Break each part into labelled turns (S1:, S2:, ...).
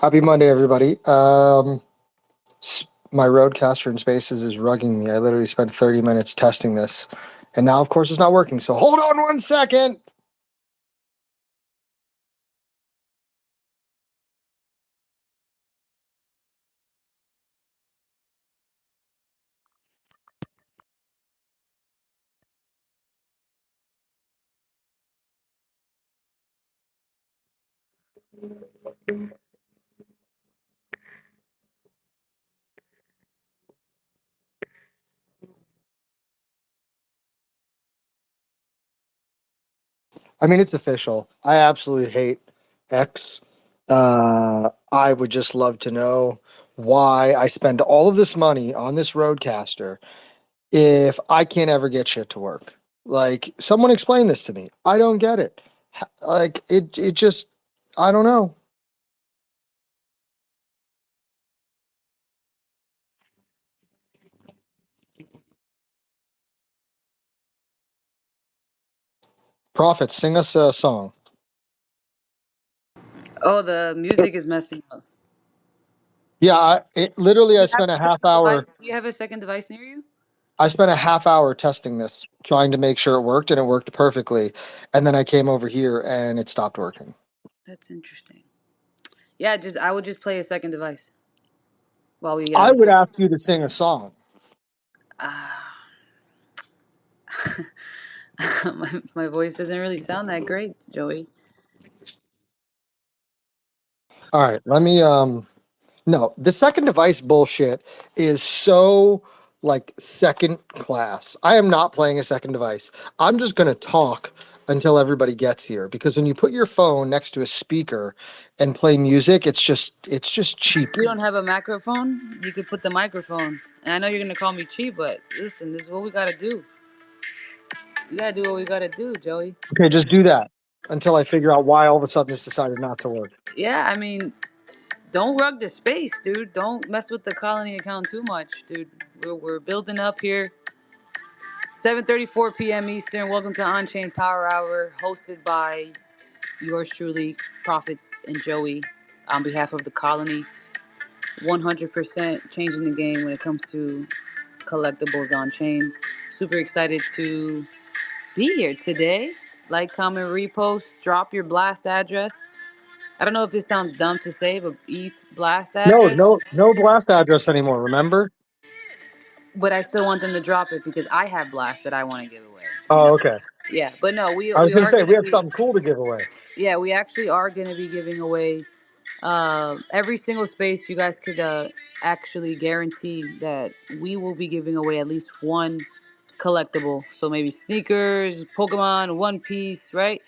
S1: Happy Monday, everybody. My Rodecaster in Spaces is rugging me. I literally spent 30 minutes testing this, and now, of course, it's not working. So hold on 1 second. I mean, it's official. I absolutely hate X. I would just love to know why I spend all of this money on this Rodecaster if I can't ever get shit to work. Like, someone explain this to me. I don't get it. Like, it just, I don't know. Prophet, sing us a song.
S2: Oh, the music is messing up.
S1: Yeah, literally,
S2: Do
S1: I
S2: you have
S1: spent a
S2: a
S1: half
S2: second device?
S1: hour.
S2: Do you have a second device near you?
S1: I spent a half hour testing this, trying to make sure it worked, and it worked perfectly. And then I came over here, and it stopped working.
S2: That's interesting. Yeah, just I would just play a second device while we
S1: I would ask you to sing a song.
S2: uh, my voice doesn't really sound that great, Joey.
S1: All right, let me. No, the second device bullshit is so like second class. I am not playing a second device. I'm just gonna talk until everybody gets here because when you put your phone next to a speaker and play music, it's just cheap.
S2: You don't have a microphone? You could put the microphone. And I know you're gonna call me cheap, but listen, this is what we gotta do. We gotta do what we gotta do, Joey.
S1: Okay, just do that until I figure out why all of a sudden this decided not to work.
S2: Yeah, I mean, don't rug the space, dude. Don't mess with the colony account too much, dude. We're building up here. 7:34 p.m. Eastern. Welcome to On-Chain Power Hour, hosted by yours truly, Prophets and Joey, on behalf of the colony. 100% changing the game when it comes to collectibles on chain. Super excited to be here today. Like, comment, repost, drop your blast address. I don't know if this sounds dumb to say, but ETH blast
S1: No,
S2: address.
S1: no blast address anymore. Remember?
S2: But I still want them to drop it because I have blast that I want to give away.
S1: Oh, okay.
S2: Yeah, but no, we
S1: I was
S2: we
S1: gonna
S2: are
S1: say we
S2: gonna
S1: have
S2: be.
S1: something cool to give away.
S2: Yeah, we actually are gonna be giving away every single space. You guys could actually guarantee that we will be giving away at least one collectible. So maybe sneakers, Pokemon, One Piece, right?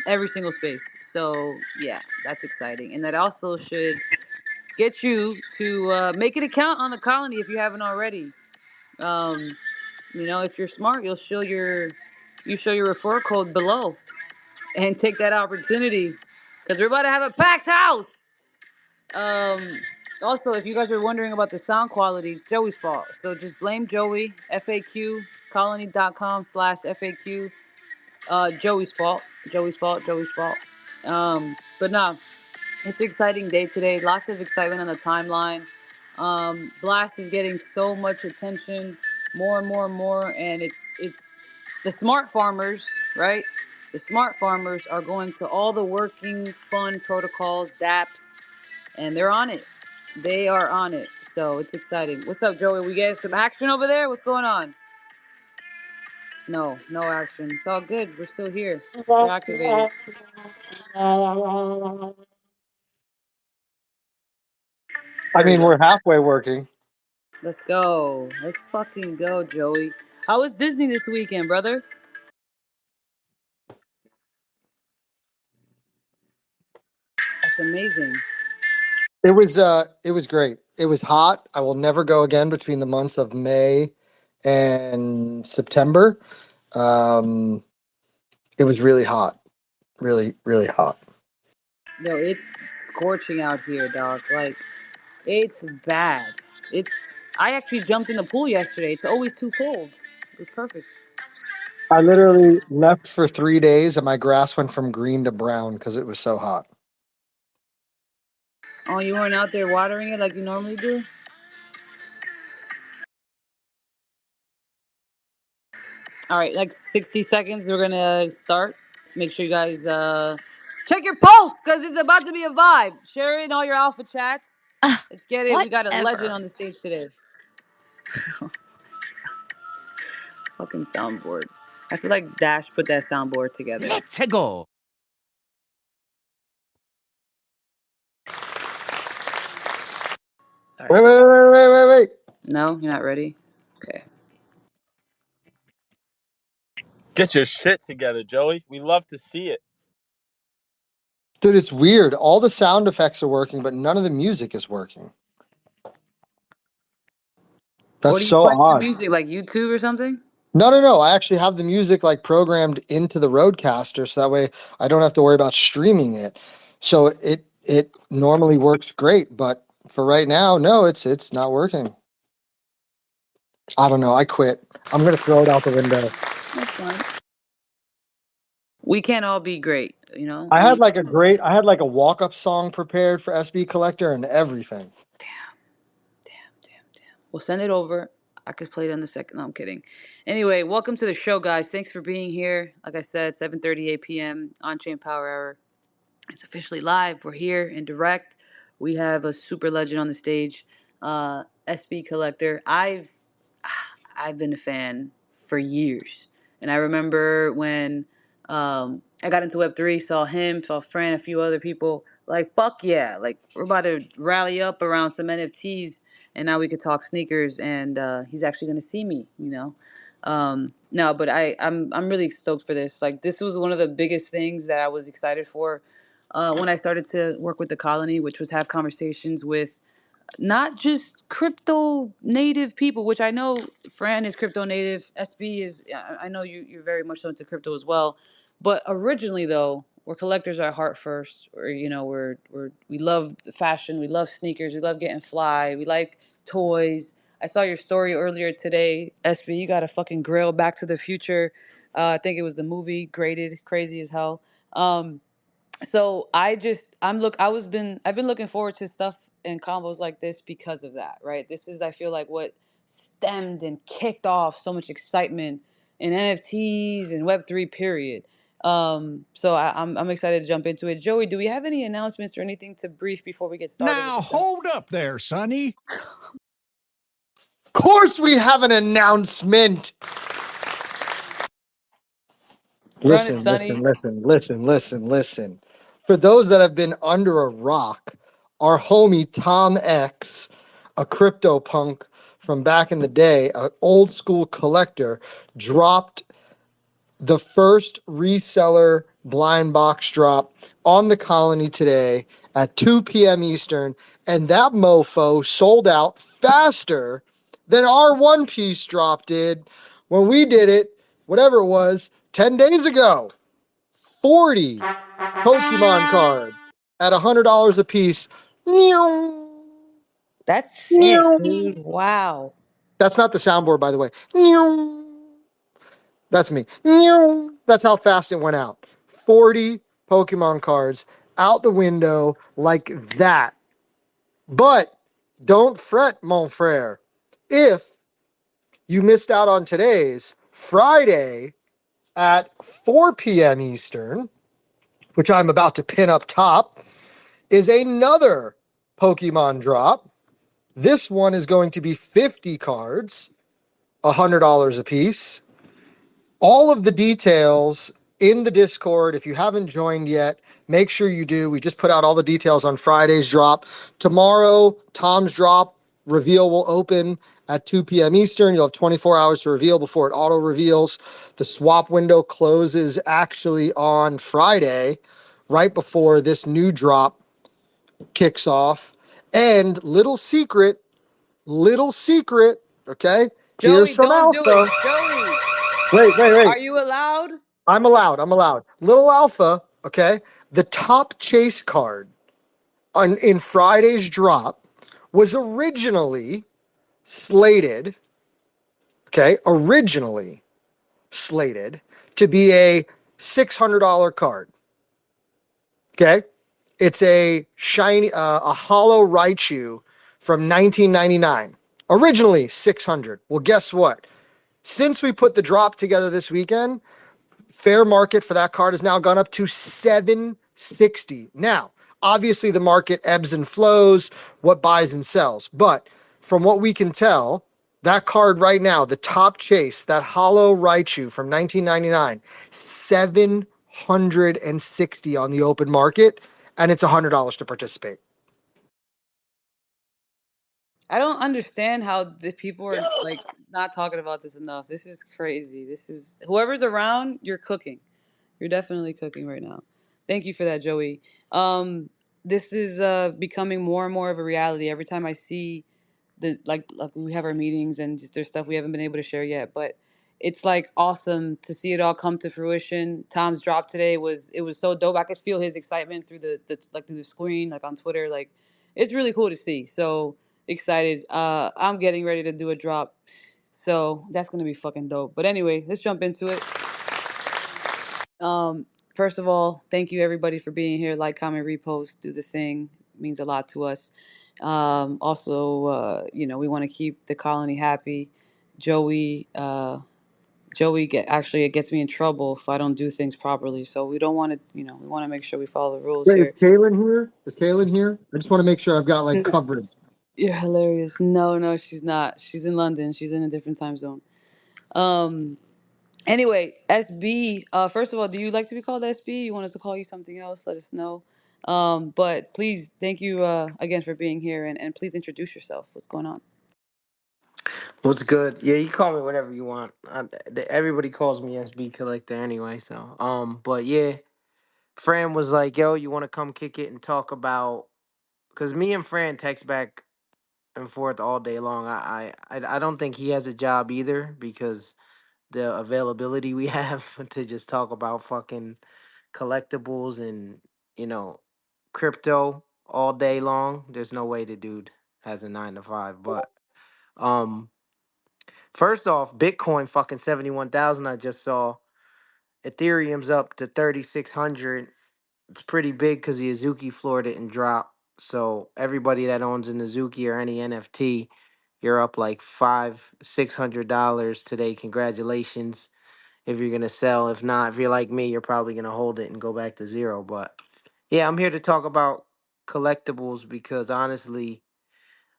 S2: Every single space. So yeah, that's exciting, and that also should get you to make an account on the colony if you haven't already. Um, if you're smart, you show your referral code below and take that opportunity because we're about to have a packed house. Um, Also, if you guys are wondering about the sound quality, it's Joey's fault. So just blame Joey. FAQ colony.com/FAQ. Joey's fault. Joey's fault. Joey's fault. But no, it's an exciting day today. Lots of excitement on the timeline. Blast is getting so much attention, more and more and more, and it's the smart farmers, right? The smart farmers are going to all the working fund protocols, DApps, and they're on it. They are on it. So it's exciting. What's up, Joey? We get some action over there? What's going on? No, no action. It's all good. We're still here. We're activated.
S1: I
S2: There we
S1: mean,
S2: go.
S1: we're halfway working.
S2: Let's go. Let's fucking go, Joey. How was Disney this weekend, brother? That's amazing.
S1: It was great. It was hot. I will never go again between the months of May and September. Um, it was really hot. Really, really hot.
S2: Yo, it's scorching out here, dog. Like, it's bad. It's. I actually jumped in the pool yesterday. It's always too cold. It was perfect.
S1: I literally left for 3 days and my grass went from green to brown because it was so hot.
S2: Oh, you weren't out there watering it like you normally do? All right, like 60 seconds. We're gonna start. Make sure you guys check your pulse because it's about to be a vibe. Share it in all your alpha chats. Let's get it. We got a legend
S3: Whatever.
S2: on the stage today. Fucking soundboard. I feel like Dash put that soundboard together.
S4: Let's go.
S2: All
S1: Wait,
S2: right.
S1: wait, wait, wait, wait, wait.
S2: No, you're not ready. Okay.
S5: Get your shit together, Joey. We love to see it.
S1: Dude, it's weird. All the sound effects are working, but none of the music is working. That's
S2: What are you
S1: so
S2: playing the
S1: odd.
S2: music? Like YouTube or something?
S1: No. I actually have the music like programmed into the Roadcaster, so that way I don't have to worry about streaming it. So it normally works great, but for right now, no, it's not working. I don't know. I quit. I'm gonna throw it out the window.
S2: That's fine. We can't all be great, you know?
S1: I had like a walk-up song prepared for SB Collector and everything.
S2: Damn. We'll send it over. I could play it on the second. No, I'm kidding. Anyway, welcome to the show, guys. Thanks for being here. Like I said, 7:38 p.m. On Chain Power Hour. It's officially live. We're here in direct. We have a super legend on the stage, SB Collector. I've been a fan for years, and I remember when I got into Web3, saw him, saw Fran, a few other people. Like fuck yeah! Like we're about to rally up around some NFTs, and now we could talk sneakers. And he's actually gonna see me, you know. No, but I'm really stoked for this. Like this was one of the biggest things that I was excited for when I started to work with the colony, which was have conversations with not just crypto native people, which I know Fran is crypto native, SB is, I know you're very much so into crypto as well. But originally though, we're collectors at heart first. Or you know, we love the fashion, we love sneakers, we love getting fly, we like toys. I saw your story earlier today, SB. You got a fucking grill, Back to the Future. I think it was the movie, graded, crazy as hell. So I've been looking forward to stuff and combos like this because of that, right? This is, I feel like, what stemmed and kicked off so much excitement in NFTs and Web3 period. So I'm excited to jump into it. Joey, do we have any announcements or anything to brief before we get started with
S6: Now
S2: the show?
S6: hold up there, Sonny.
S1: Of course, we have an announcement.
S2: Run it,
S1: Listen,
S2: Sonny.
S1: listen. For those that have been under a rock, our homie Tom X, a crypto punk from back in the day, an old school collector, dropped the first reseller blind box drop on the colony today at 2 p.m. Eastern, and that mofo sold out faster than our One Piece drop did when we did it, whatever it was, 10 days ago. 40 Pokemon cards at $100 a piece. Meow.
S2: That's sick,
S1: Meow.
S2: dude. Wow.
S1: That's not the soundboard, by the way. Meow. That's me. Meow. That's how fast it went out. 40 Pokemon cards out the window like that. But don't fret, mon frere. If you missed out on today's Friday at 4 p.m. Eastern, which I'm about to pin up top, is another Pokemon drop. This one is going to be 50 cards, $100 a piece. All of the details in the Discord. If you haven't joined yet, make sure you do. We just put out all the details on Friday's drop. Tomorrow, Tom's drop reveal will open at 2 p.m. Eastern. You'll have 24 hours to reveal before it auto reveals. The swap window closes actually on Friday, right before this new drop kicks off. And little secret, okay?
S2: Joey,
S1: Here's some
S2: don't do it.
S1: alpha.
S2: Joey,
S1: Wait.
S2: are you allowed?
S1: I'm allowed. Little alpha, okay? The top chase card in Friday's drop was originally slated, to be a $600 card. Okay? It's a shiny, a hollow Raichu from 1999. Originally 600. Well, guess what? Since we put the drop together this weekend, fair market for that card has now gone up to 760. Now, obviously the market ebbs and flows, what buys and sells, but from what we can tell, that card right now, the top chase, that hollow Raichu from 1999, 760 on the open market, and it's $100 to participate.
S2: I don't understand how the people are like not talking about this enough. This is crazy. This is whoever's around, you're cooking. You're definitely cooking right now. Thank you for that, Joey. This is becoming more and more of a reality. Every time I see the like we have our meetings and just there's stuff we haven't been able to share yet, but it's like awesome to see it all come to fruition. Tom's drop today was so dope. I could feel his excitement through the like through the screen, like on Twitter. Like it's really cool to see. So excited. I'm getting ready to do a drop. So that's gonna be fucking dope. But anyway, let's jump into it. Um, First of all, thank you everybody for being here. Like, comment, repost, do the thing. It means a lot to us. Also, we want to keep the colony happy. Joey, Joey it gets me in trouble if I don't do things properly. So we don't want to, we want to make sure we follow the rules
S1: Wait, is
S2: here.
S1: Kaylin here? Is Kaylin here? I just want to make sure I've got like coverage.
S2: You're hilarious. No, she's not. She's in London. She's in a different time zone. Um, Anyway, SB. First of all, do you like to be called SB? You want us to call you something else? Let us know. But please, thank you again for being here, and please introduce yourself. What's going on?
S3: What's good? Yeah, you call me whatever you want. Everybody calls me SB Collector anyway. So, but yeah, Fran was like, "Yo, you want to come kick it and talk about?" Because me and Fran text back and forth all day long. I don't think he has a job either because the availability we have to just talk about fucking collectibles and you know crypto all day long. There's no way the dude has a 9 to 5. But um. First off, Bitcoin fucking 71,000 I just saw. Ethereum's up to 3,600. It's pretty big cuz the Azuki floor didn't drop. So everybody that owns an Azuki or any NFT, you're up like $500-600 today. Congratulations if you're going to sell. If not, if you're like me, you're probably going to hold it and go back to zero. But yeah, I'm here to talk about collectibles because honestly,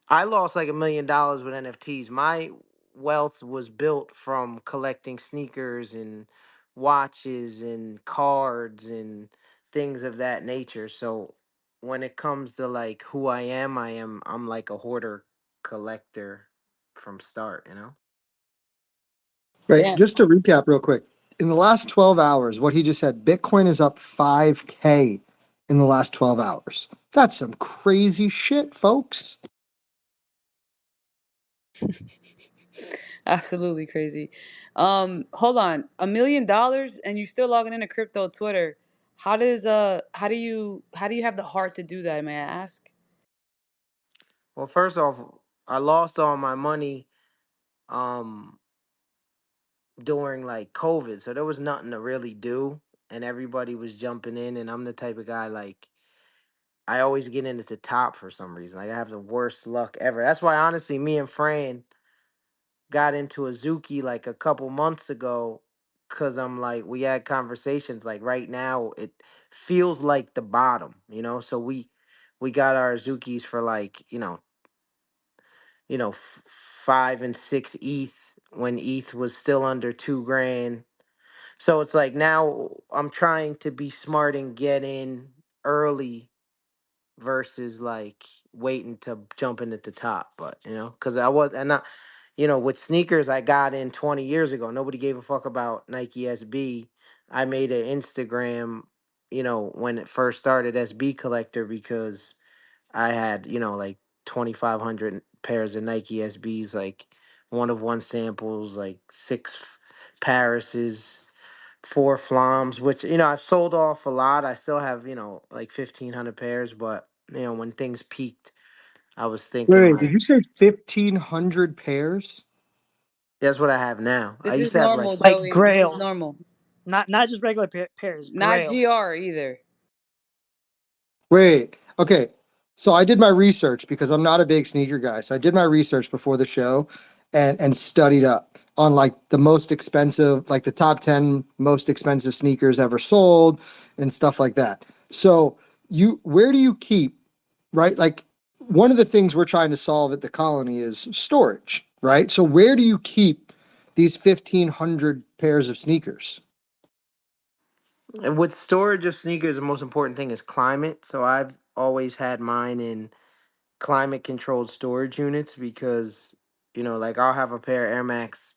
S3: I lost like $1 million with NFTs. My wealth was built from collecting sneakers and watches and cards and things of that nature. So when it comes to like who I'm like a hoarder collector from start.
S1: Right.
S2: Damn.
S1: Just to recap real quick. In the last 12 hours, what he just said, Bitcoin is up 5K in the last 12 hours. That's some crazy shit, folks.
S2: Absolutely crazy. Hold on, $1 million, and you still logging into crypto Twitter. How do you have the heart to do that? May I ask?
S3: Well, first off, I lost all my money um during like COVID, so there was nothing to really do and everybody was jumping in and I'm the type of guy like I always get in at the top for some reason. Like I have the worst luck ever. That's why honestly me and Fran got into Azuki like a couple months ago cuz I'm like we had conversations like right now it feels like the bottom. So we got our Azukis for like, 5 and 6 ETH when ETH was still under 2 grand. So it's like now I'm trying to be smart and get in early versus like waiting to jump in at the top. But because I was and not, with sneakers I got in 20 years ago. Nobody gave a fuck about Nike SB. I made an Instagram, when it first started SB Collector because I had like 2,500 pairs of Nike SBs, like one of one samples, like six Parises 4 Flams, which I've sold off a lot. I still have like 1,500 pairs, but when things peaked, I was thinking
S1: Wait,
S3: like
S1: did you say 1,500 pairs?
S3: that's what I have now. I
S2: This
S3: used
S2: is
S3: to have like
S2: normal,
S4: Like
S2: Joey. This is
S4: grails,
S2: normal.
S4: not just regular pairs,
S2: Not
S4: grails.
S2: GR either.
S1: Wait, okay. So I did my research because I'm not a big sneaker guy. So I did my research before the show and studied up on like the most expensive, like the top 10 most expensive sneakers ever sold and stuff like that. So where do you keep, right? Like one of the things we're trying to solve at the colony is storage, right? So where do you keep these 1,500 pairs of sneakers?
S3: And with storage of sneakers, the most important thing is climate. So I've always had mine in climate controlled storage units because, like I'll have a pair of Air Max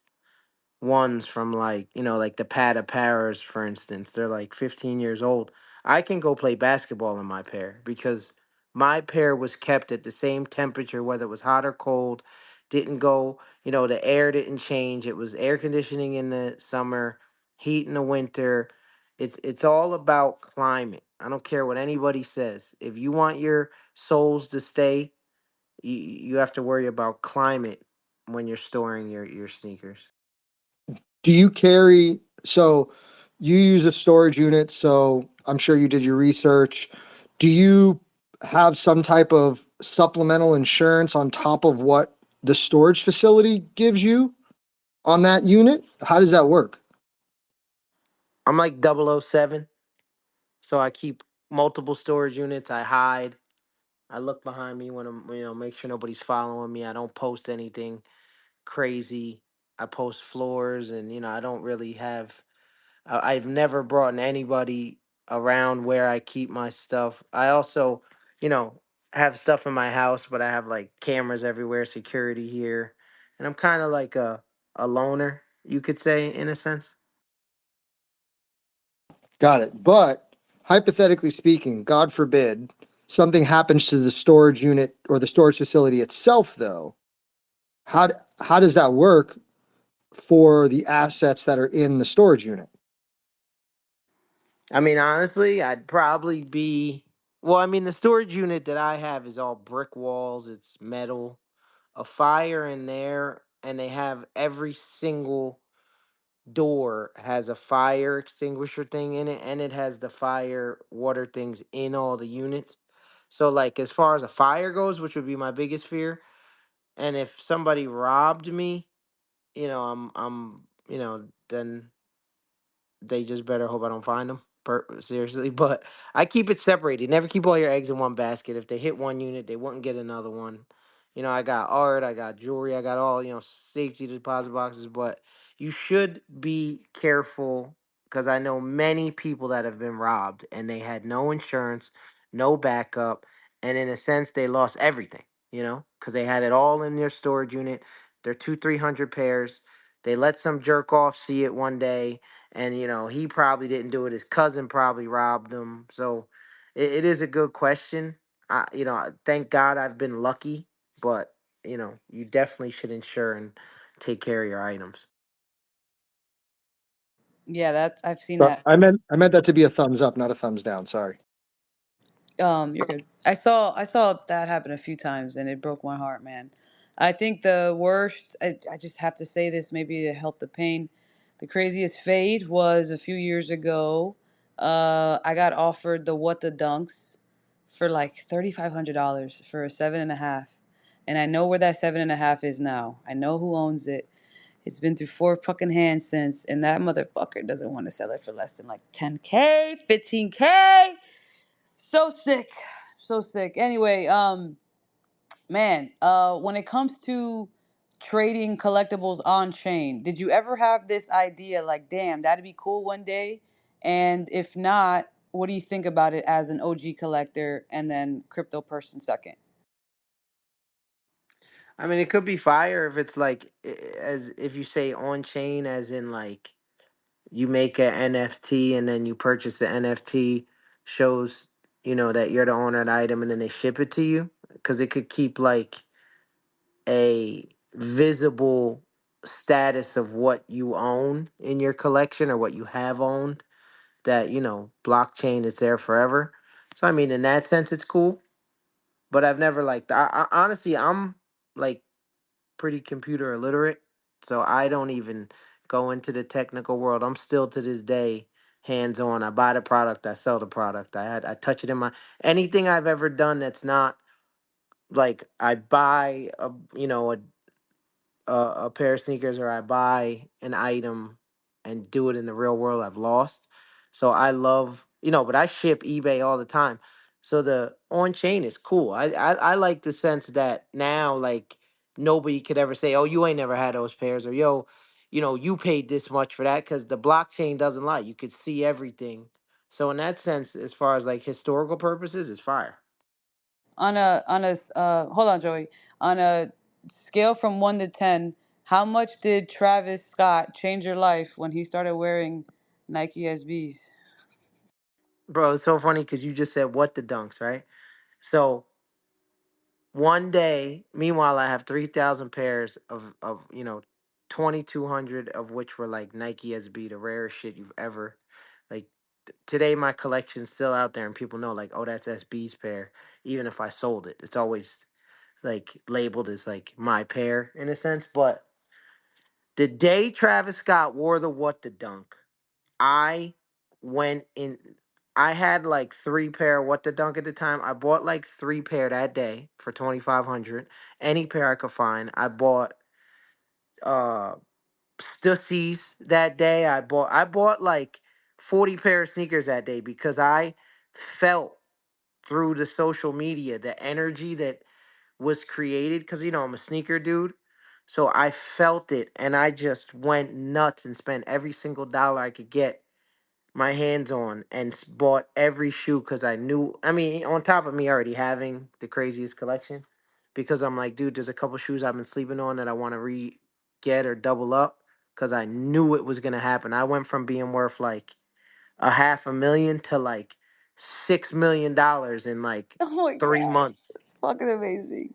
S3: ones from like, like the Pata Paras, for instance. They're like 15 years old. I can go play basketball in my pair because my pair was kept at the same temperature, whether it was hot or cold. Didn't go, the air didn't change. It was air conditioning in the summer, heat in the winter. It's all about climate. I don't care what anybody says. If you want your soles to stay, you have to worry about climate when you're storing your sneakers.
S1: Do you carry, so you use a storage unit, so I'm sure you did your research. Do you have some type of supplemental insurance on top of what the storage facility gives you on that unit? How does that work?
S3: I'm like 007, so I keep multiple storage units. I hide. I look behind me when I'm, make sure nobody's following me. I don't post anything crazy. I post floors, and I don't really have. I've never brought anybody around where I keep my stuff. I also, you know, have stuff in my house, but I have like cameras everywhere, security here, and I'm kind of like a loner, you could say, in a sense.
S1: Got it. But hypothetically speaking, God forbid, something happens to the storage unit or the storage facility itself, though. How, how does that work for the assets that are in the storage unit?
S3: I mean, honestly, I'd probably be. Well, I mean, the storage unit that I have is all brick walls, it's metal, a fire in there, and they have every single door has a fire extinguisher thing in it, and it has the fire water things in all the units. So, like, as far as a fire goes, which would be my biggest fear, and if somebody robbed me, then they just better hope I don't find them. Seriously, but I keep it separated. Never keep all your eggs in one basket. If they hit one unit, they wouldn't get another one. I got art, I got jewelry, I got all, safety deposit boxes, but you should be careful because I know many people that have been robbed and they had no insurance, no backup, and in a sense, they lost everything, because they had it all in their storage unit, their 300 pairs. They let some jerk off see it one day, and he probably didn't do it. His cousin probably robbed him. So it is a good question. Thank God I've been lucky, but you definitely should insure and take care of your items.
S2: Yeah, that's I've seen
S1: So
S2: that.
S1: I meant that to be a thumbs up, not a thumbs down. Sorry.
S2: You're good. I saw that happen a few times, and it broke my heart, man. I think the worst. I just have to say this, maybe to help the pain. The craziest fade was a few years ago. I got offered the What the Dunks for like $3,500 for a 7.5, and I know where that 7.5 is now. I know who owns it. It's been through four fucking hands since, and that motherfucker doesn't want to sell it for less than like 10K, 15K. So sick. So sick. Anyway, man, when it comes to trading collectibles on chain, did you ever have this idea like, damn, that'd be cool one day? And if not, what do you think about it as an OG collector and then crypto person second?
S3: I mean, it could be fire if it's like as if you say on chain, as in like you make an NFT and then you purchase the NFT, shows that you're the owner of the item, and then they ship it to you, because it could keep like a visible status of what you own in your collection or what you have owned, that blockchain is there forever. So I mean, in that sense it's cool, but I've never like honestly, I'm like pretty computer illiterate, so I don't even go into the technical world. I'm still to this day hands on. I buy the product, I sell the product. I touch it in my anything I've ever done that's not like I buy a pair of sneakers or I buy an item and do it in the real world, I've lost. So I love, but I ship eBay all the time. So the on chain is cool. I like the sense that now, like, nobody could ever say, oh, you ain't never had those pairs, or yo, you paid this much for that, because the blockchain doesn't lie. You could see everything. So in that sense, as far as like historical purposes, it's fire.
S2: Hold on, Joey. On a scale from 1 to 10, how much did Travis Scott change your life when he started wearing Nike SBs?
S3: Bro, it's so funny because you just said what the dunks, right? So one day, meanwhile, I have 3,000 pairs of 2,200 of which were like Nike SB, the rarest shit you've ever like. Today, my collection's still out there, and people know like, oh, that's SB's pair. Even if I sold it, it's always like labeled as like my pair in a sense. But the day Travis Scott wore the what the dunk, I went in. I had like three pair of what the dunk at the time. I bought like three pair that day for 2,500. Any pair I could find. I bought uh Stussies that day. I bought like 40 pair of sneakers that day because I felt through the social media the energy that was created, because I'm a sneaker dude. So I felt it and I just went nuts and spent every single dollar I could get my hands on and bought every shoe because I knew. I mean, on top of me already having the craziest collection, because I'm like, dude, there's a couple shoes I've been sleeping on that I want to re get or double up because I knew it was gonna happen. I went from being worth like a half a million to like $6 million in like
S2: Oh my
S3: 3 months.
S2: god, it's fucking amazing.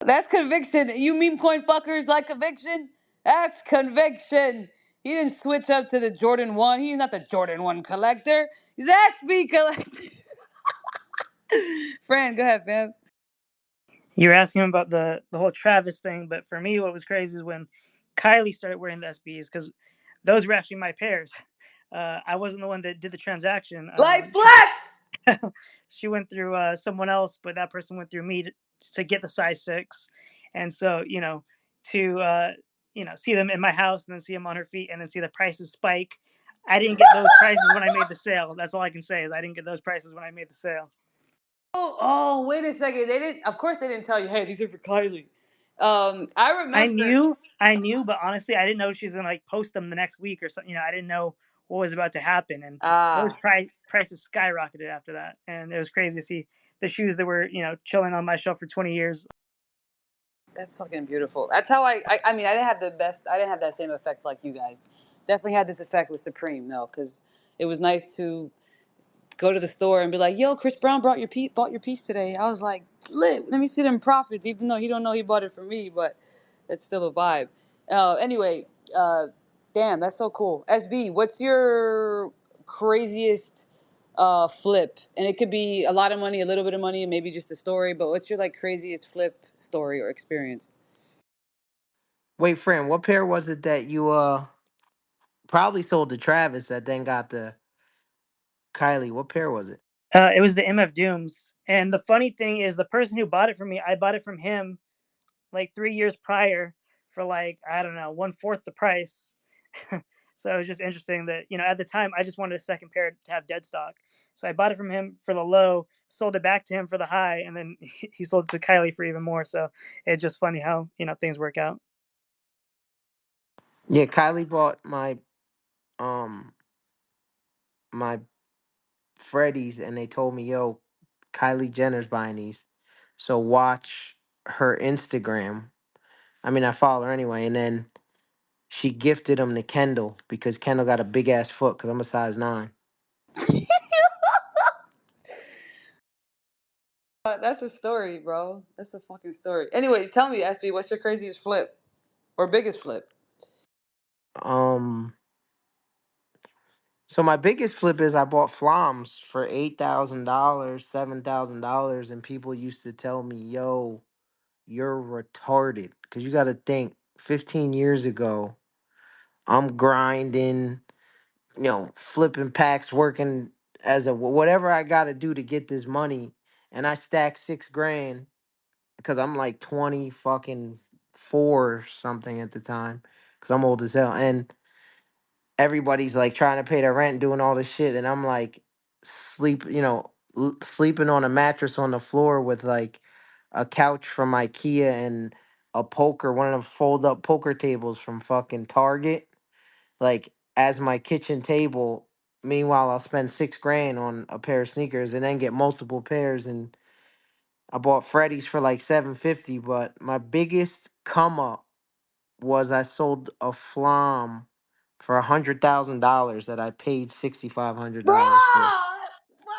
S2: That's conviction. You mean point fuckers like conviction? That's conviction. He didn't switch up to the Jordan 1. He's not the Jordan 1 collector. He's SB collector. Fran, go ahead, fam.
S4: You were asking him about the whole Travis thing, but for me, what was crazy is when Kylie started wearing the SBs, because those were actually my pairs. I wasn't the one that did the transaction.
S2: Like flex!
S4: She went through someone else, but that person went through me to get the size 6, and so to see them in my house and then see them on her feet and then see the prices spike. I didn't get those prices when I made the sale. That's all I can say is I didn't get those prices when I made the sale.
S2: Oh, wait a second. They didn't. Of course, they didn't tell you. Hey, these are for Kylie. I
S4: I
S2: remember.
S4: knew, I knew, but honestly, I didn't know she was gonna like post them the next week or something. I didn't know what was about to happen, and those
S2: Ah,
S4: prices skyrocketed after that, and it was crazy to see the shoes that were chilling on my shelf for 20 years.
S2: that's fucking beautiful. That's how I mean, I didn't have the best. I didn't have that same effect like you guys. Definitely had this effect with Supreme, though, because it was nice to go to the store and be like, "Yo, Chris Brown bought your piece today." I was like, "Lit, let me see them profits," even though he don't know he bought it for me, but it's still a vibe. Anyway, uh, damn, that's so cool. SB, what's your craziest flip? And it could be a lot of money, a little bit of money, and maybe just a story. But what's your like craziest flip story or experience?
S3: Wait, friend, what pair was it that you probably sold to Travis that then got the Kylie? What pair was it?
S4: It was the MF Dooms, and the funny thing is, the person who bought it from me, I bought it from him like 3 years prior for like I don't know 1/4 the price. So it was just interesting that at the time I just wanted a second pair to have dead stock. So I bought it from him for the low, sold it back to him for the high, and then he sold it to Kylie for even more. So it's just funny how things work out.
S3: Yeah, Kylie bought um my Freddy's and they told me, yo, Kylie Jenner's buying these. So watch her Instagram. I mean, I follow her anyway. And then she gifted them to Kendall because Kendall got a big ass foot because I'm a size 9.
S2: That's a story, bro. That's a fucking story. Anyway, tell me, SB, what's your craziest flip or biggest flip?
S3: Um, so my biggest flip is I bought Floms for $8,000, $7,000, and people used to tell me, "Yo, you're retarded," because you got to think, 15 years ago, I'm grinding, flipping packs, working as a whatever I got to do to get this money, and I stack 6 grand because I'm like 20 fucking four or something at the time because I'm old as hell, and everybody's like trying to pay their rent and doing all this shit, and I'm like sleeping on a mattress on the floor with like a couch from IKEA and a poker, one of the fold up poker tables from fucking Target, like as my kitchen table. Meanwhile, I'll spend 6 grand on a pair of sneakers and then get multiple pairs. And I bought Freddy's for like 750. But my biggest come up was I sold a flam for $100,000 that I paid
S2: Bro,
S3: $6,500 for.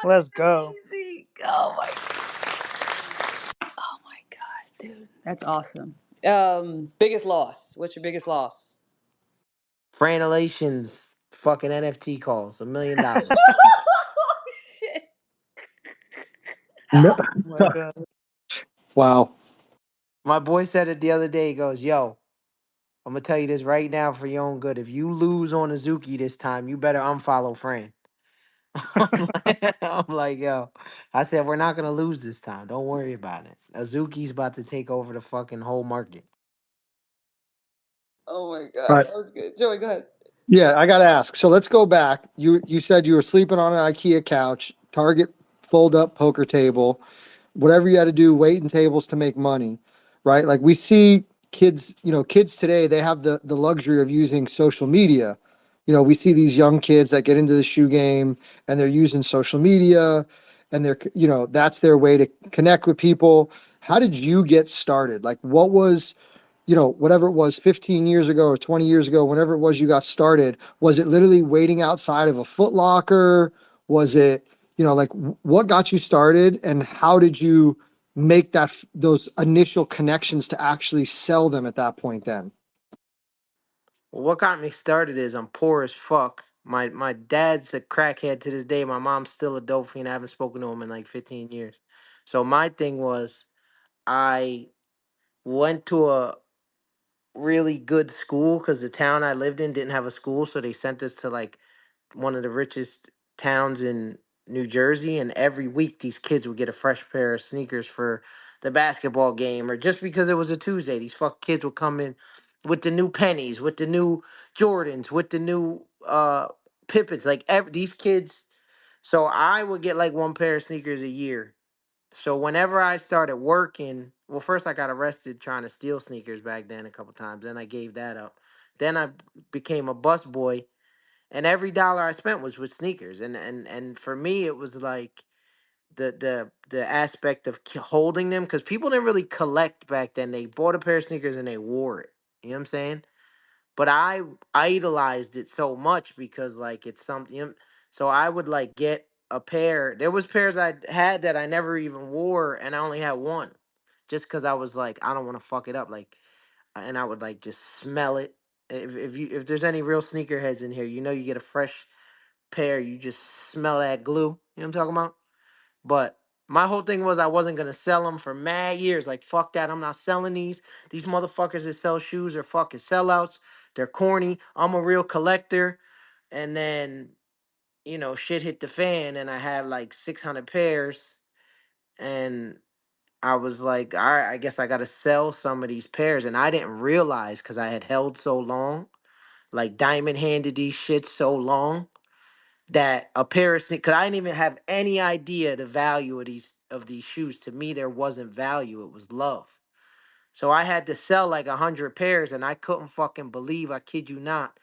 S4: Let's
S2: fucking
S4: go.
S2: amazing. Oh my god, dude. That's awesome. Biggest loss. What's your biggest loss?
S3: Franelations, fucking NFT calls, $1 million.
S2: Oh shit.
S1: No,
S4: Oh my god.
S1: wow.
S3: My boy said it the other day. He goes, "Yo, I'm gonna tell you this right now for your own good. If you lose on Azuki this time, you better unfollow Fran." I'm like, yo, I said we're not gonna lose this time. Don't worry about it. Azuki's about to take over the fucking whole market.
S2: Oh my god,
S1: Right.
S2: that was good. Joey, go ahead.
S1: Yeah, I got to ask. So let's go back. You said you were sleeping on an IKEA couch, Target fold up poker table, whatever you had to do, waiting tables to make money, right? Like we see kids, kids today, they have the luxury of using social media. We see these young kids that get into the shoe game and they're using social media and that's their way to connect with people. How did you get started? Like what was whatever it was 15 years ago or 20 years ago, whenever it was you got started, was it literally waiting outside of a Foot Locker? Was it, like what got you started and how did you make those initial connections to actually sell them at that point then?
S3: Well, what got me started is I'm poor as fuck. My dad's a crackhead to this day. My mom's still a dope fiend. I haven't spoken to him in like 15 years. So my thing was I went to a really good school because the town I lived in didn't have a school, so they sent us to like one of the richest towns in New Jersey, and every week these kids would get a fresh pair of sneakers for the basketball game, or just because it was a Tuesday, these fuck kids would come in with the new pennies, with the new Jordans, with the new Pippins, like these kids. So I would get like one pair of sneakers a year. So whenever I started working, well, first I got arrested trying to steal sneakers back then a couple times. Then I gave that up. Then I became a bus boy, and every dollar I spent was with sneakers. And for me, it was like the aspect of holding them because people didn't really collect back then. They bought a pair of sneakers and they wore it. You know what I'm saying? But I idolized it so much because like it's something. So I would like get a pair. There was pairs I had that I never even wore, and I only had one, just because I was like I don't want to fuck it up. Like, and I would like just smell it. If there's any real sneakerheads in here, you get a fresh pair, you just smell that glue. You know what I'm talking about? But my whole thing was I wasn't gonna sell them for mad years. Like fuck that, I'm not selling these. These motherfuckers that sell shoes are fucking sellouts. They're corny. I'm a real collector. And then shit hit the fan, and I had like 600 pairs, and I was like, all right, I guess I gotta sell some of these pairs, and I didn't realize because I had held so long, like diamond handed these shits so long that a pair of sneakers, because I didn't even have any idea the value of these shoes. To me, there wasn't value; it was love. So I had to sell like 100 pairs, and I couldn't fucking believe. I kid you not,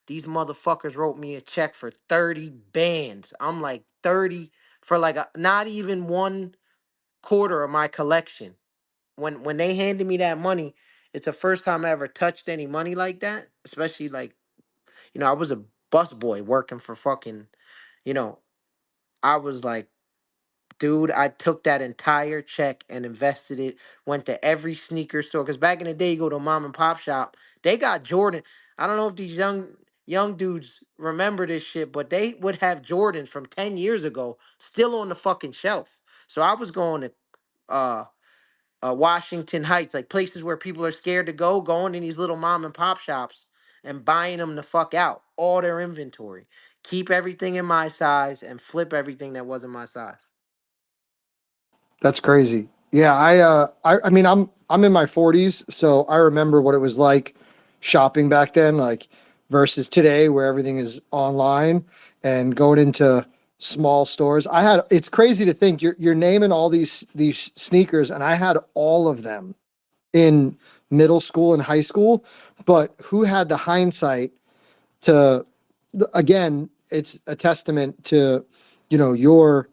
S3: these motherfuckers wrote me a check for 30 bands. I'm like 30 for like not even one quarter of my collection. When they handed me that money, it's the first time I ever touched any money like that. Especially like I was a busboy working for fucking you know I was like, dude, I took that entire check and invested it, went to every sneaker store. Because back in the day, you go to a mom and pop shop, they got Jordan. I don't know if these young dudes remember this shit, but they would have Jordans from 10 years ago still on the fucking shelf. So I was going to uh Washington Heights, like places where people are scared to going in these little mom and pop shops and buying them the fuck out, all their inventory. keep everything in my size and flip everything that wasn't my size.
S1: That's crazy. Yeah, I mean I'm in my 40s, so I remember what it was like shopping back then, like versus today where everything is online and going into small stores. It's crazy to think you're naming all these sneakers and I had all of them in middle school and high school, but who had the hindsight to again, it's a testament to your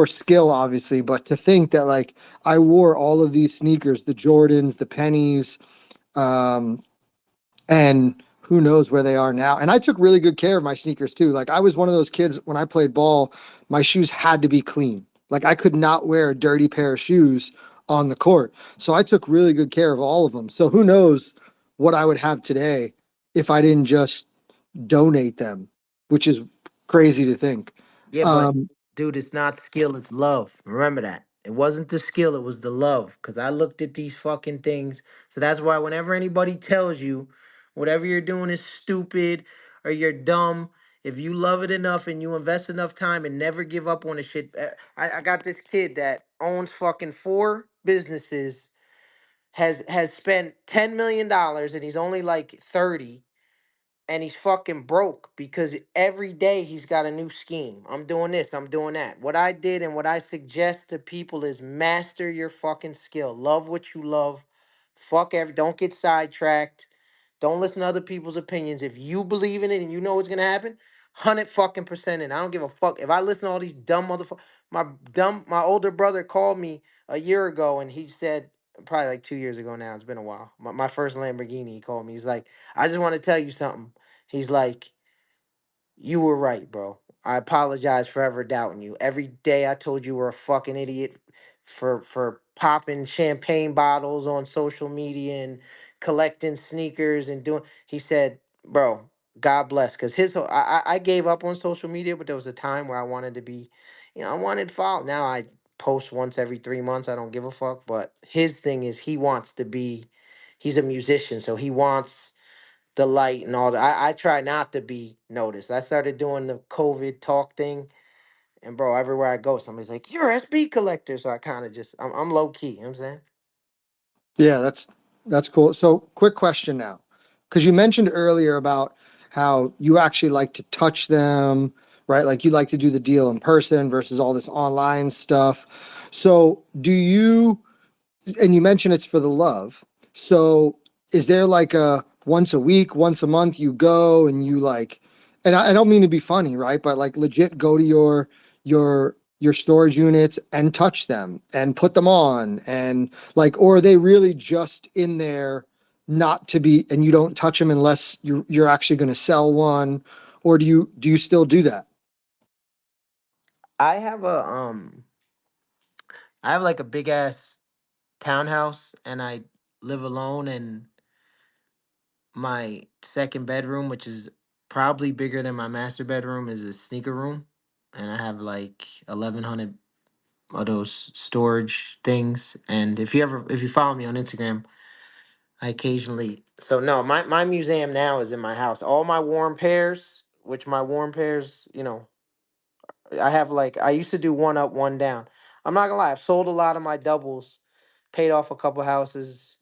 S1: skill obviously, but to think that like I wore all of these sneakers, the Jordans, the pennies, um and who knows where they are now. And I took really good care of my sneakers too. Like I was one of those kids when I played ball, my shoes had to be clean. Like I could not wear a dirty pair of shoes on the court. So I took really good care of all of them. So who knows what I would have today if I didn't just donate them, which is crazy to think.
S3: Yeah, but
S1: Um,
S3: dude, it's not skill, it's love. Remember that. It wasn't the skill, it was the love. Cause I looked at these fucking things. So that's why whenever anybody tells you whatever you're doing is stupid or you're dumb, if you love it enough and you invest enough time and never give up on the shit. I got this kid that owns fucking 4 businesses, has spent $10 million and he's only like 30 and he's fucking broke because every day he's got a new scheme. I'm doing this, I'm doing that. What I did and what I suggest to people is master your fucking skill. Love what you love. Don't get sidetracked. Don't listen to other people's opinions. If you believe in it and you know what's gonna happen, 100 fucking % in. I don't give a fuck. If I listen to all these dumb motherfuckers, my older brother called me a year ago and he said, probably like 2 years ago now, it's been a while. My first Lamborghini, he called me. He's like, I just want to tell you something. He's like, you were right, bro. I apologize for ever doubting you. Every day I told you were a fucking idiot for popping champagne bottles on social media and collecting sneakers and doing. He said, bro, God bless, because I gave up on social media, but there was a time where I wanted to be, I wanted to follow. Now I post once every 3 months. I don't give a fuck. But his thing is he wants to be. He's a musician, so he wants the light and all that. I try not to be noticed. I started doing the COVID talk thing, and bro, everywhere I go, somebody's like, "You're a SB collector." So I kind of just, I'm low key. You know what I'm saying?
S1: Yeah, that's cool. So, quick question now, because you mentioned earlier about how you actually like to touch them, right? Like you like to do the deal in person versus all this online stuff. So, do you, and you mentioned it's for the love. So, is there like a once a week, once a month you go and you like, and I don't mean to be funny, right? But like legit go to your storage units and touch them and put them on and like, or are they really just in there not to be, and you don't touch them unless you're actually going to sell one, or do you still do that?
S3: I have I have like a big ass townhouse, and I live alone. And my second bedroom, which is probably bigger than my master bedroom, is a sneaker room, and I have like 1,100 of those storage things. And if you follow me on Instagram, I occasionally. So no, my museum now is in my house. All my warm pairs, which my warm pairs, I have like I used to do one up, one down. I'm not gonna lie, I've sold a lot of my doubles, paid off a couple houses,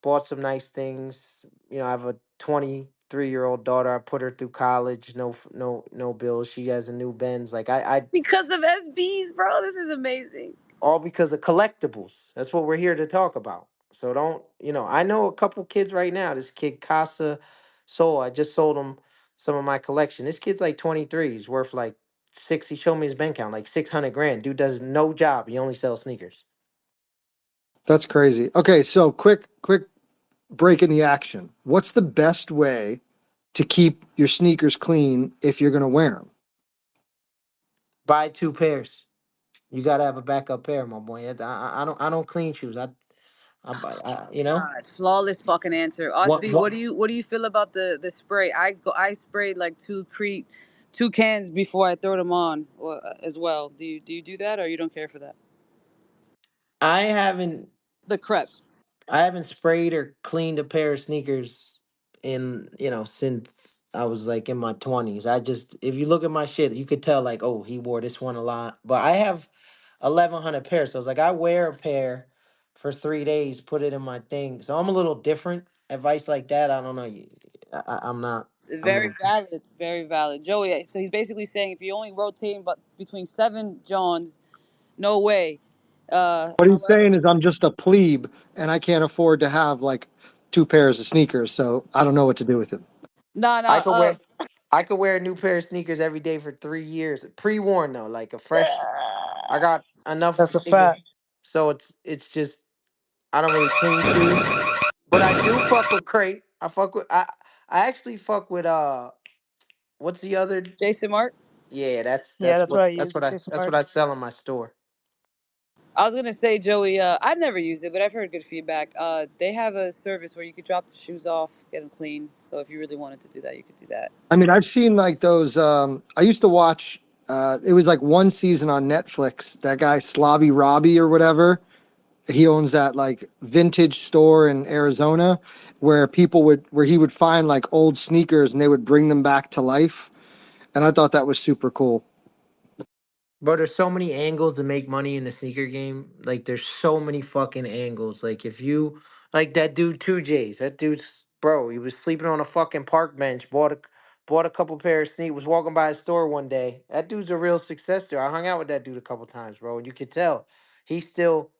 S3: bought some nice things. I have a 23-year-old daughter. I put her through college, no bills. She has a new Benz. Like I
S2: Because of SBs, bro. This is amazing.
S3: all because of collectibles. That's what we're here to talk about. So don't, I know a couple kids right now. This kid Casa Soul, I just sold him some of my collection. This kid's like 23. He's worth like six. He showed me his bank account, like 600 grand. Dude does no job. He only sells sneakers.
S1: That's crazy. Okay, so quick break in the action. What's the best way to keep your sneakers clean if you're going to wear them?
S3: Buy 2 pairs. You gotta have a backup pair, my boy. I don't clean shoes. I buy,
S2: God, flawless fucking answer. Osby,
S3: what
S2: what do you feel about the spray? I sprayed like two cans before I throw them on as well. Do you do that or you don't care for that?
S3: I haven't
S2: The crepe.
S3: I haven't sprayed or cleaned a pair of sneakers in since I was like in my 20s. I just, if you look at my shit, you could tell like, oh, he wore this one a lot. But I have 1,100 pairs. So it's like I wear a pair for 3 days, put it in my thing. So I'm a little different. Advice like that, I don't know. I'm not. I'm
S2: Very
S3: not.
S2: valid, very valid. Joey, so he's basically saying if you only rotating but between 7 Johns, no way.
S1: What he's
S2: However,
S1: saying is I'm just a plebe and I can't afford to have like two pairs of sneakers, so I don't know what to do with it.
S2: nah,
S3: I
S2: nah.
S3: could wear. I could wear a new pair of sneakers every day for 3 years, pre-worn though, like a fresh. I got enough
S4: That's a
S3: sneakers,
S4: fact.
S3: so it's just I don't really clean shoes. But I do fuck with Crate. I actually fuck with what's the other?
S2: Jason Mark.
S3: Yeah,
S4: Yeah, that's what I
S3: that's
S4: use. Jason
S3: what
S4: Mark.
S3: I sell in my store.
S2: I was gonna say, Joey. I've never used it, but I've heard good feedback. They have a service where you could drop the shoes off, get them clean. So if you really wanted to do that, you could do that.
S1: I mean, I've seen like those. I used to watch. It was like one season on Netflix. That guy Slobby Robbie or whatever. He owns that like vintage store in Arizona, where he would find like old sneakers and they would bring them back to life. And I thought that was super cool.
S3: Bro, there's so many angles to make money in the sneaker game. Like, there's so many fucking angles. Like, if you like that dude, 2J's, that dude's bro, he was sleeping on a fucking park bench, bought a couple pair of sneakers, was walking by a store one day. That dude's a real success story. I hung out with that dude a couple times, bro, and you could tell he's still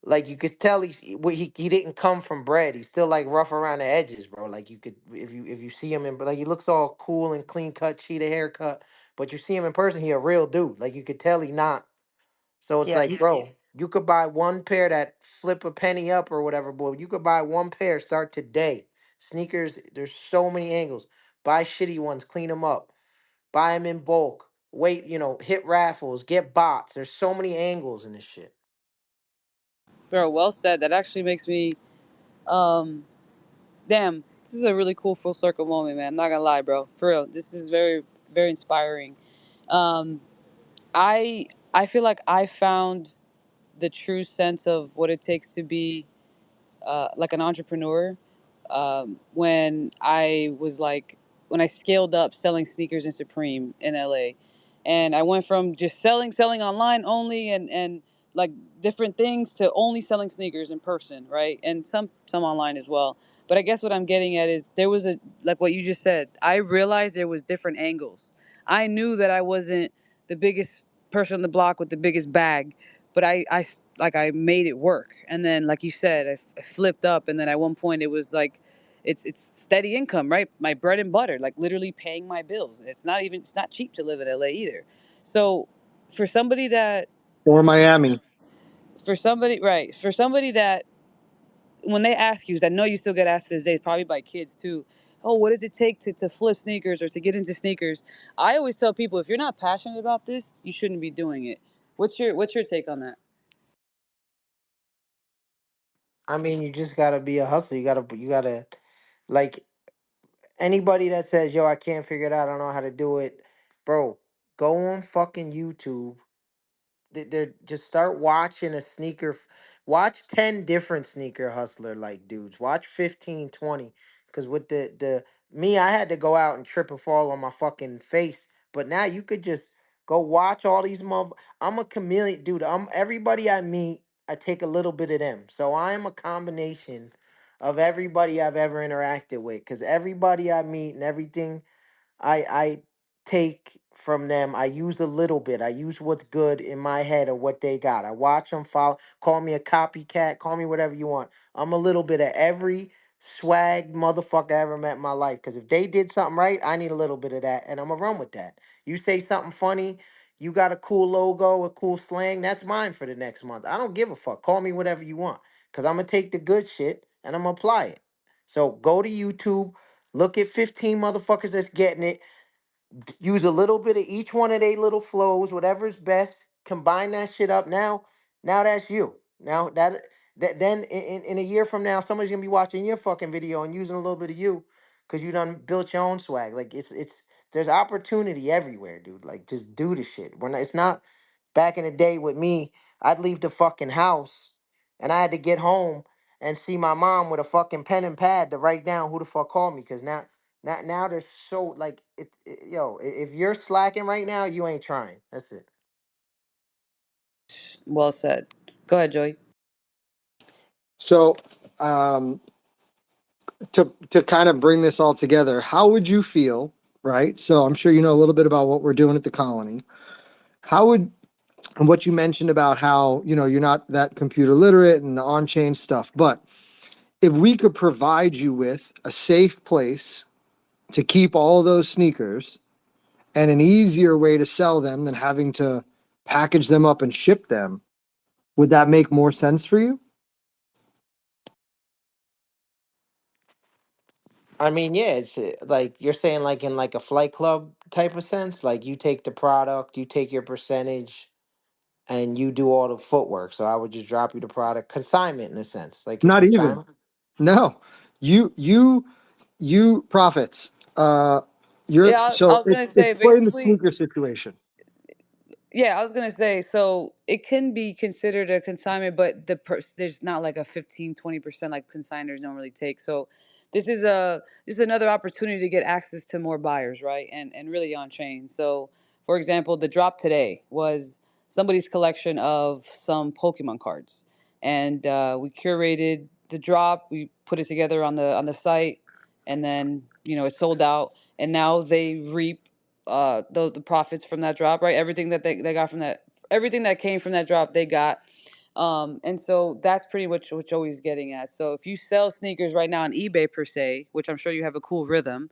S3: like you could tell he didn't come from bread. He's still like rough around the edges, bro. Like you could if you see him in like he looks all cool and clean cut, cheetah haircut, but you see him in person, he a real dude. Like you could tell he not. So it's
S4: Yeah,
S3: like, bro, you could buy one pair that flip a penny up or whatever, boy. You could buy one pair, start today. Sneakers, there's so many angles. Buy shitty ones, clean them up. Buy them in bulk. Wait, hit raffles, get bots. There's so many angles in this shit.
S2: Bro, well said. That actually makes me. Um, damn, this is a really cool full circle moment, man. I'm not gonna lie, bro. For real, this is very, very inspiring. Um, I I feel like I found the true sense of what it takes to be like an entrepreneur when when I scaled up selling sneakers in Supreme in LA, and I went from just selling online only and like different things to only selling sneakers in person, right? And some online as well. But I guess what I'm getting at is there was a like what you just said. I realized there was different angles. I knew that I wasn't the biggest person on the block with the biggest bag, but I made it work. And then, like you said, I flipped up, and then at one point it was like, it's steady income, right? My bread and butter, like literally paying my bills. It's not cheap to live in LA either. So, for somebody that
S1: Or Miami.
S2: for somebody that when they ask you, 'cause I know you still get asked this day, probably by kids too. Oh, what does it take to flip sneakers or to get into sneakers? I always tell people if you're not passionate about this, you shouldn't be doing it. What's your take on that?
S3: I mean, you just gotta be a hustler. You gotta like anybody that says, "Yo, I can't figure it out. I don't know how to do it," bro. Go on fucking YouTube. They're just start watching watch 10 different sneaker hustler like dudes. Watch 15, 20. Because with the me, I had to go out and trip and fall on my fucking face. But now you could just go watch all these I'm a chameleon, dude. I'm everybody I meet, I take a little bit of them. So I am a combination of everybody I've ever interacted with. Because everybody I meet and everything I take from them. I use a little bit. I use what's good in my head of what they got. I watch them follow. Call me a copycat. Call me whatever you want. I'm a little bit of every swag motherfucker I ever met in my life. Because if they did something right, I need a little bit of that, and I'm gonna run with that. You say something funny. You got a cool logo, a cool slang. That's mine for the next month. I don't give a fuck. Call me whatever you want. Because I'm gonna take the good shit and I'm gonna apply it. So go to YouTube. Look at 15 motherfuckers that's getting it. Use a little bit of each one of they little flows, whatever's best. Combine that shit up. Now that's you. Now that then in a year from now, somebody's gonna be watching your fucking video and using a little bit of you because you done built your own swag. Like it's there's opportunity everywhere, dude. Like just do the shit. It's not back in the day with me. I'd leave the fucking house and I had to get home and see my mom with a fucking pen and pad to write down who the fuck called me because Now they're so like yo. If you're slacking right now, you ain't trying. That's it.
S2: Well said. Go ahead, Joey.
S1: So, to kind of bring this all together, how would you feel, right? So I'm sure you know a little bit about what we're doing at the colony. How would and what you mentioned about how, you're not that computer literate and the on-chain stuff, but if we could provide you with a safe place to keep all of those sneakers and an easier way to sell them than having to package them up and ship them, would that make more sense for you?
S3: I mean, yeah, it's like you're saying, like in like a flight club type of sense. Like you take the product, you take your percentage, and you do all the footwork. So I would just drop you the product consignment in a sense, like a
S1: Not even.
S3: consignment.
S1: No. You profits. You're
S2: Yeah, I
S1: so
S2: was gonna
S1: it's
S2: say
S1: playing the
S2: basically.
S1: sneaker situation.
S2: Yeah, I was gonna say, so it can be considered a consignment, but there's not like a 15-20% like consigners normally take. So this is another opportunity to get access to more buyers, right? And really on chain. So for example, the drop today was somebody's collection of some Pokemon cards, and we curated the drop. We put it together on the site, and then it sold out, and now they reap the profits from that drop, right? Everything that they got from that, everything that came from that drop, they got. And so that's pretty much what Joey's getting at. So if you sell sneakers right now on eBay per se, which I'm sure you have a cool rhythm,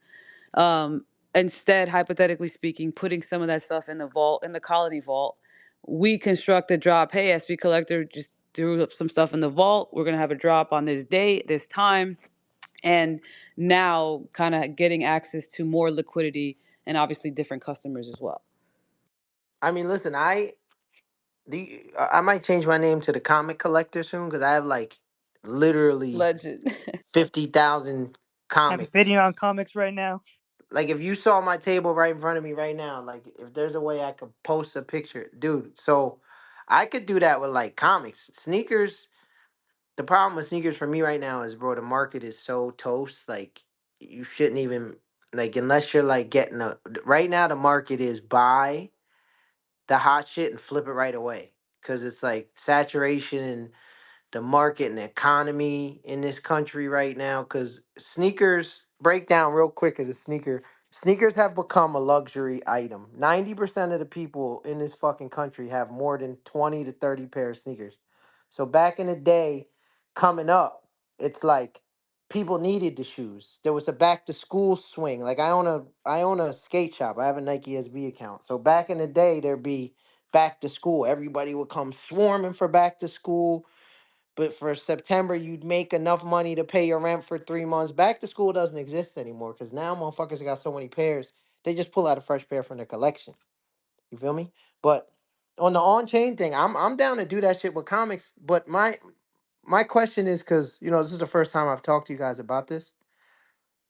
S2: instead, hypothetically speaking, putting some of that stuff in the vault, in the colony vault, we construct a drop. Hey, SB Collector just threw up some stuff in the vault. We're gonna have a drop on this date, this time, and now kind of getting access to more liquidity and obviously different customers as well.
S3: I mean, listen, I might change my name to the comic collector soon because I have like literally
S2: Legend.
S3: 50,000
S4: I'm
S3: comics.
S4: bidding on comics right now.
S3: Like if you saw my table right in front of me right now, like if there's a way I could post a picture, dude. So I could do that with like comics, sneakers. The problem with sneakers for me right now is, bro, the market is so toast. Like you shouldn't even like unless you're like getting a. Right now, the market is buy the hot shit and flip it right away because it's like saturation and the market and the economy in this country right now because sneakers break down real quick as a sneakers have become a luxury item. 90% of the people in this fucking country have more than 20 to 30 pair of sneakers. So back in the day, coming up, it's like people needed the shoes. There was a back to school swing. Like I own a skate shop. I have a Nike SB account. So back in the day there'd be back to school. Everybody would come swarming for back to school, but for September, you'd make enough money to pay your rent for 3 months. Back to school doesn't exist anymore because now motherfuckers got so many pairs. They just pull out a fresh pair from their collection. You feel me? But on the on-chain thing, I'm down to do that shit with comics. But my question is because this is the first time I've talked to you guys about this.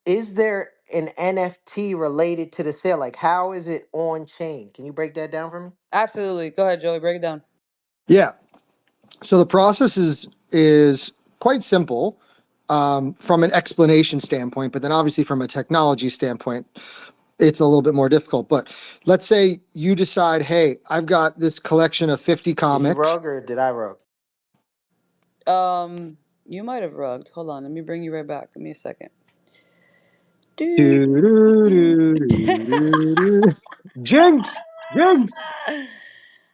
S3: Is there an NFT related to the sale? Like, how is it on chain? Can you break that down for me?
S2: Absolutely. Go ahead, Joey. Break it down.
S1: Yeah. So the process is quite simple from an explanation standpoint, but then obviously from a technology standpoint, it's a little bit more difficult. But let's say you decide, hey, I've got this collection of 50
S3: Did he
S1: comics.
S3: rug or did I rug?
S2: You might have rugged. Hold on. Let me bring you right back. Give me a second. Do,
S1: Do, do, do, do, do, do. Jinx, Jinx.
S2: I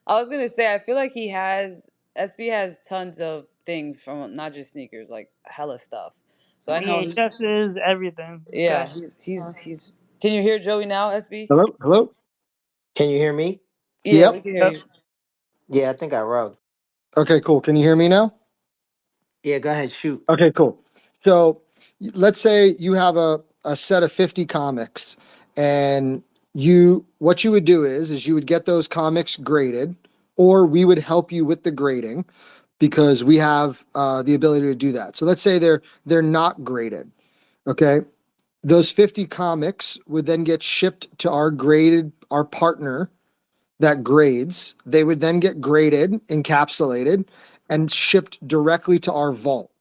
S2: was gonna say, I feel like SB has tons of things from not just sneakers, like hella stuff. So I know
S4: VHSs, everything. This
S2: yeah,
S4: guy.
S2: he's. Can you hear Joey now, SB?
S1: Hello, hello.
S3: Can you hear me?
S2: Yeah, we
S1: Yep.
S2: can hear
S4: Yep.
S2: you.
S3: Yeah, I think I rug.
S1: Okay, cool. Can you hear me now?
S3: Yeah, go ahead, shoot.
S1: Okay, cool. So let's say you have a set of 50 comics and what you would do is you would get those comics graded, or we would help you with the grading because we have the ability to do that. So let's say they're not graded. Okay. Those 50 comics would then get shipped to our partner that grades. They would then get graded, encapsulated, and shipped directly to our vault.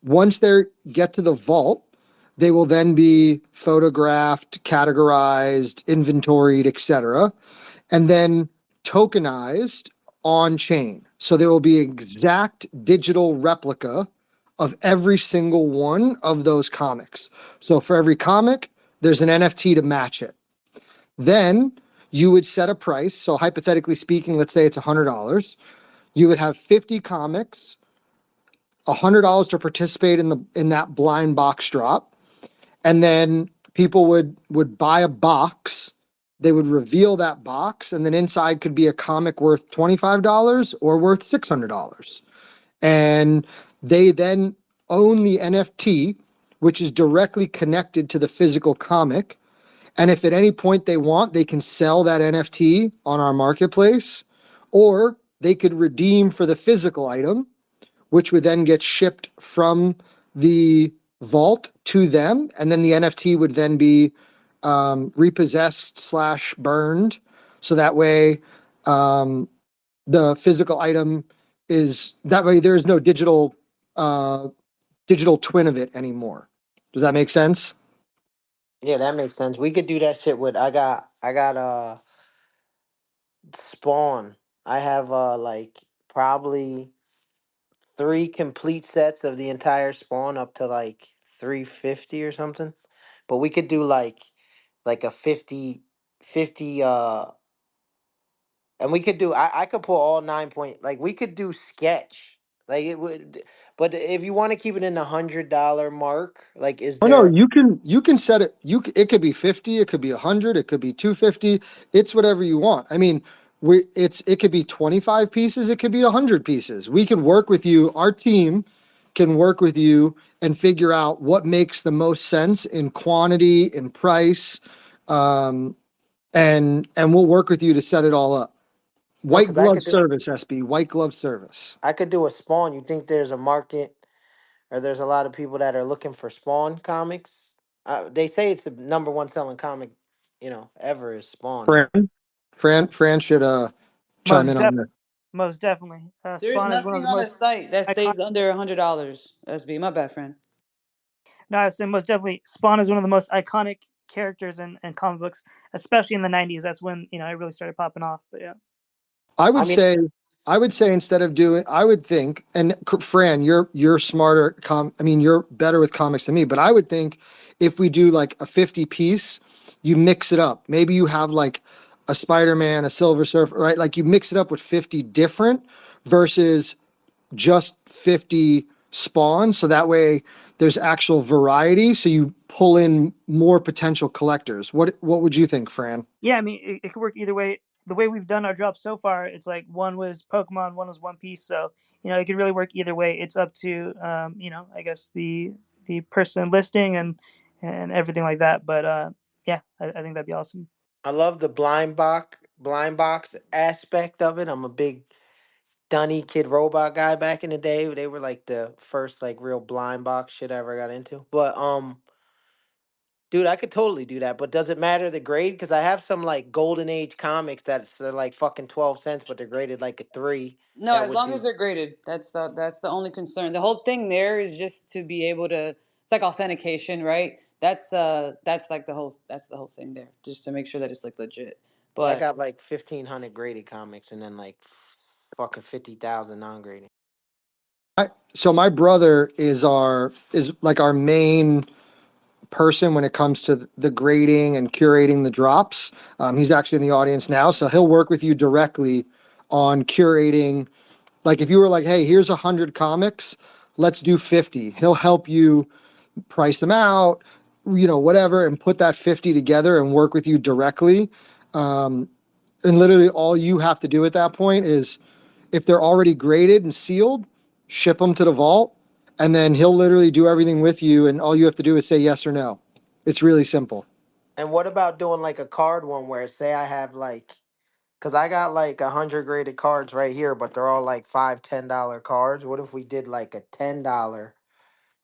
S1: Once they get to the vault, They will then be photographed, categorized, inventoried, etc., and then tokenized on chain. So there will be exact digital replica of every single one of those comics. So for every comic, there's an NFT to match it. Then you would set a price. So hypothetically speaking, let's say it's $100. You would have 50 comics, $100 to participate in that blind box drop, and then people would buy a box. They would reveal that box, and then inside could be a comic worth $25 or worth $600. And they then own the NFT, which is directly connected to the physical comic. And if at any point they want, they can sell that NFT on our marketplace, or they could redeem for the physical item, which would then get shipped from the vault to them. And then the NFT would then be repossessed / burned. So that way, the physical item is that way. There is no digital twin of it anymore. Does that make sense?
S3: Yeah, that makes sense. We could do that shit with I got Spawn. I have like probably 3 complete sets of the entire Spawn up to like 350 or something. But we could do like a 50 and we could do I could pull all 9 point, like we could do sketch. Like it would, but if you want to keep it in the $100 mark, like is
S1: Oh no,
S3: there
S1: you can set it. It could be 50, it could be 100, it could be 250. It's whatever you want. I mean, it could be 25 pieces, it could be 100 pieces. We can work with you. Our team can work with you and figure out what makes the most sense in quantity, in price, and we'll work with you to set it all up.
S3: no?
S1: White
S3: Because I
S1: glove
S3: could do
S1: service, SB. White glove service.
S3: I could do a Spawn. You think there's a market, or there's a lot of people that are looking for Spawn comics? They say it's the number one selling comic, ever is Spawn.
S1: Fran, Fran should chime
S4: Most
S1: in on
S4: def-
S1: this.
S4: most definitely.
S2: There's
S4: Spawn is one of
S2: nothing
S4: the
S2: on the
S4: most
S2: site that
S4: iconic.
S2: stays under $100. SB, my bad, friend.
S4: No, I was saying most definitely. Spawn is one of the most iconic characters in comic books, especially in the '90s. That's when it really started popping off. But yeah.
S1: I
S3: I
S1: would
S3: mean,
S1: say, instead of doing, I would think, and Fran, you're smarter. I mean, you're better with comics than me. But I would think if we do like a 50 piece, you mix it up. Maybe you have like a Spider-Man, a Silver Surfer, right? Like you mix it up with 50 different versus just 50 spawns. So that way there's actual variety. So you pull in more potential collectors. What would you think, Fran?
S4: Yeah, I mean, it could work either way. The way we've done our drops so far, it's like one was Pokemon, one was One Piece. So it could really work either way. It's up to I guess the person listing and everything like that. But yeah, I think that'd be awesome.
S3: I love the blind box aspect of it. I'm a big Dunny Kid Robot guy back in the day. They were like the first like real blind box shit I ever got into. But dude, I could totally do that. But does it matter the grade? Because I have some like golden age comics they're like fucking 12 cents, but they're graded like a 3.
S2: No,
S3: That
S2: as
S3: would
S2: long as
S3: be
S2: they're graded, that's the only concern. The whole thing there is just to be able to. It's like authentication, right? That's like the whole thing there, just to make sure that it's like legit.
S3: yeah. I
S2: But
S3: got like 1,500 graded comics and then like fucking 50,000 non-graded.
S1: So my brother is like our main person when it comes to the grading and curating the drops. He's actually in the audience now, so he'll work with you directly on curating. Like if you were like, hey, here's 100 comics, let's do 50. He'll help you price them out, whatever, and put that 50 together and work with you directly. And literally all you have to do at that point is if they're already graded and sealed, ship them to the vault, and then he'll literally do everything with you. And all you have to do is say yes or no. It's really simple.
S3: And what about doing like a card one where say I have like, because I got like 100 graded cards right here, but they're all like $5, $10 cards. What if we did like a $10